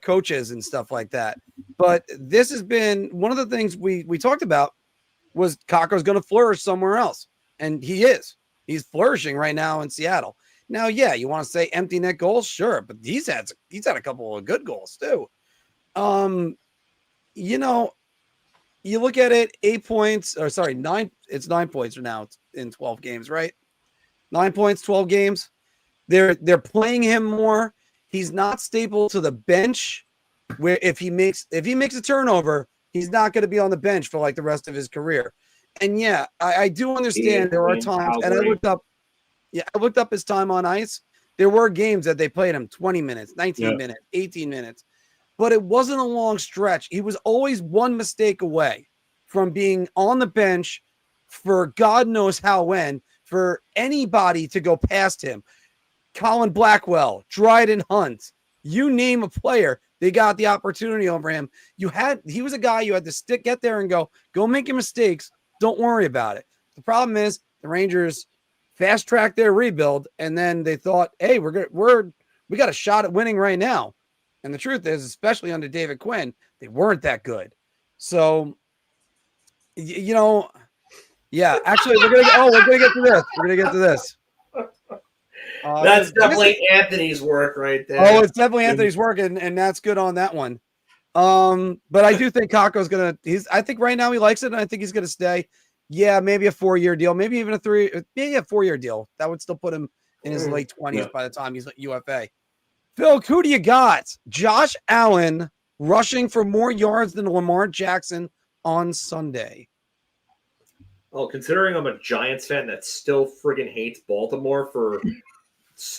coaches and stuff like that. But this has been one of the things we talked about was Kakko's going to flourish somewhere else. And he is. He's flourishing right now in Seattle. Now, yeah, you want to say empty net goals? Sure. But he's had a couple of good goals too. You know, you look at it, 8 points, or sorry, 9, it's 9 points now in 12 games, right? 9 points, 12 games. They're playing him more. He's not staple to the bench, where if he makes a turnover, he's not going to be on the bench for like the rest of his career. And yeah, I do understand there are times, and I looked up his time on ice. There were games that they played him 20 minutes, 19 minutes, 18 minutes. But it wasn't a long stretch. He was always one mistake away from being on the bench for God knows how when, for anybody to go past him. Colin Blackwell, Dryden Hunt, you name a player, they got the opportunity over him. He was a guy you had to get there and go make your mistakes. Don't worry about it. The problem is the Rangers fast-tracked their rebuild, and then they thought, hey, we got a shot at winning right now. And the truth is, especially under David Quinn, they weren't that good. So, you know, yeah, actually, we're gonna get to this. We're gonna get to this. That's definitely Anthony's work right there. Oh, it's definitely Anthony's work, and that's good on that one. But I do think Kakko's I think right now he likes it, and I think he's gonna stay. Yeah, maybe a 4-year deal, maybe even a 4-year deal. That would still put him in his late 20s by the time he's at UFA. Phil, who do you got? Josh Allen rushing for more yards than Lamar Jackson on Sunday. Well, considering I'm a Giants fan that still friggin' hates Baltimore for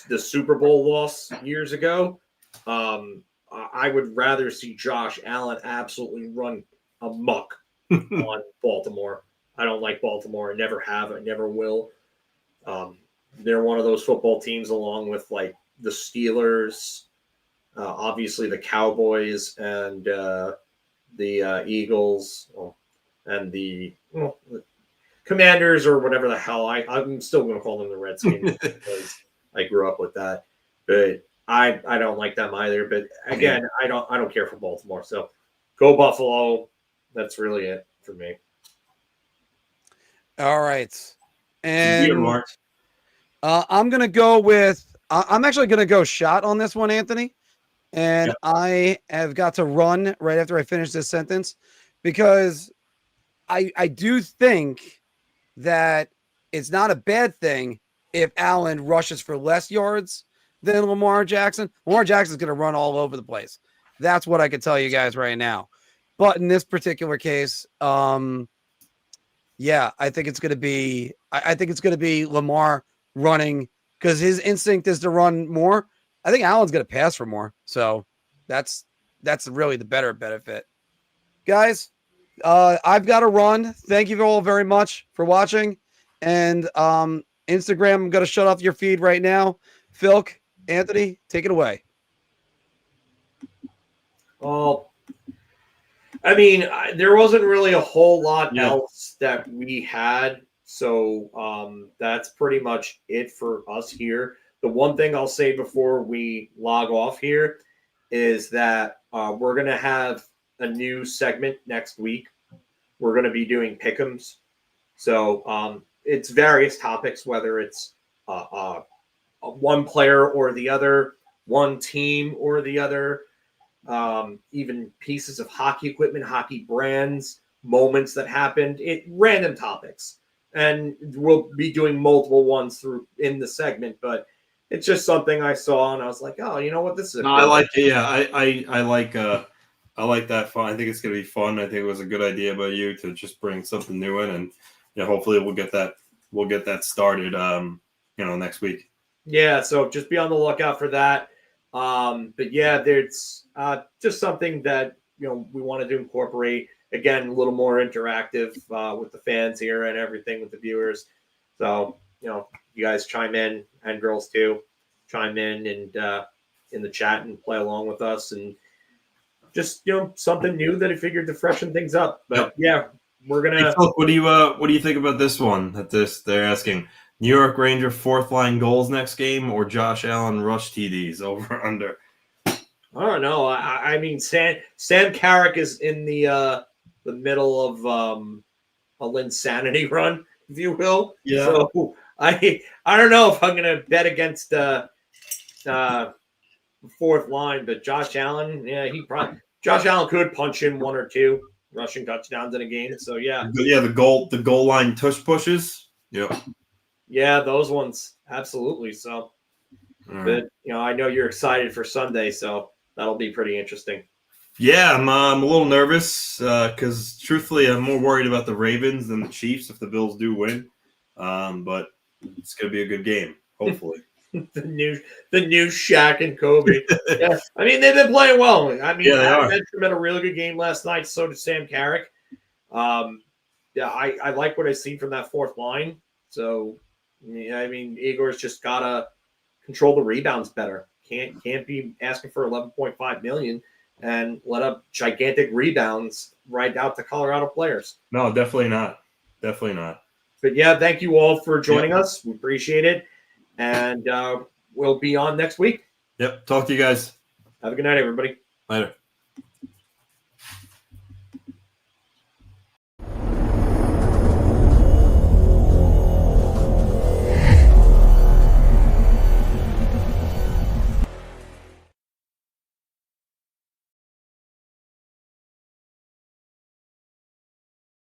the Super Bowl loss years ago, I would rather see Josh Allen absolutely run amok on Baltimore. I don't like Baltimore. I never have. I never will. They're one of those football teams along with like the Steelers, obviously the Cowboys and the Eagles and the Commanders or whatever the hell. I'm still going to call them the Redskins because I grew up with that. But I don't like them either. But again, I don't care for Baltimore. So go Buffalo. That's really it for me. All right. And Mark. I'm going to go with I'm actually going to go shot on this one, Anthony. And I have got to run right after I finish this sentence because I do think that it's not a bad thing if Allen rushes for less yards than Lamar Jackson. Lamar Jackson's going to run all over the place. That's what I can tell you guys right now. But in this particular case, I think it's going to be Lamar running because his instinct is to run more. I think Allen's going to pass for more. So that's really the better benefit. Guys, I've got to run. Thank you all very much for watching. And Instagram, I'm going to shut off your feed right now. Philk, Anthony, take it away. Well, I mean, there wasn't really a whole lot else that we had. So that's pretty much it for us here. The one thing I'll say before we log off here is that we're going to have a new segment next week. We're going to be doing pick'ems. So it's various topics, whether it's one player or the other, one team or the other, even pieces of hockey equipment, hockey brands, moments that happened, random topics. And we'll be doing multiple ones in the segment, but it's just something I saw and I was like, oh, you know what? This is I like it. Yeah, I like that fun. I think it's gonna be fun. I think it was a good idea by you to just bring something new in, and hopefully we'll get that started next week. Yeah, so just be on the lookout for that. But yeah, there's just something that we wanted to incorporate. Again, a little more interactive with the fans here and everything with the viewers. So, you guys chime in, and girls too, chime in and in the chat and play along with us, and just something new that I figured to freshen things up. But yeah, we're gonna. Hey, Phil, what do you think about this one? They're asking New York Ranger fourth line goals next game or Josh Allen rush TDs over under. I don't know. I mean, Sam Carrick is in the middle of a Linsanity run, if you will. Yeah. So I don't know if I'm going to bet against fourth line, but Josh Allen, Josh Allen could punch in one or two rushing touchdowns in a game. So yeah. Yeah, the goal line tush pushes. Yeah. Yeah, those ones absolutely. So, but I know you're excited for Sunday, so that'll be pretty interesting. Yeah, I'm a little nervous because, truthfully, I'm more worried about the Ravens than the Chiefs if the Bills do win. But it's going to be a good game, hopefully. the new Shaq and Kobe. Yeah, I mean, they've been playing well. I mean, Adam Edstrom had a really good game last night. So did Sam Carrick. I like what I see from that fourth line. So, I mean, Igor's just got to control the rebounds better. Can't be asking for $11.5 million and let up gigantic rebounds right out to Colorado players. No, definitely not. Definitely not. But yeah, thank you all for joining us. We appreciate it. And we'll be on next week. Yep. Talk to you guys. Have a good night, everybody. Later.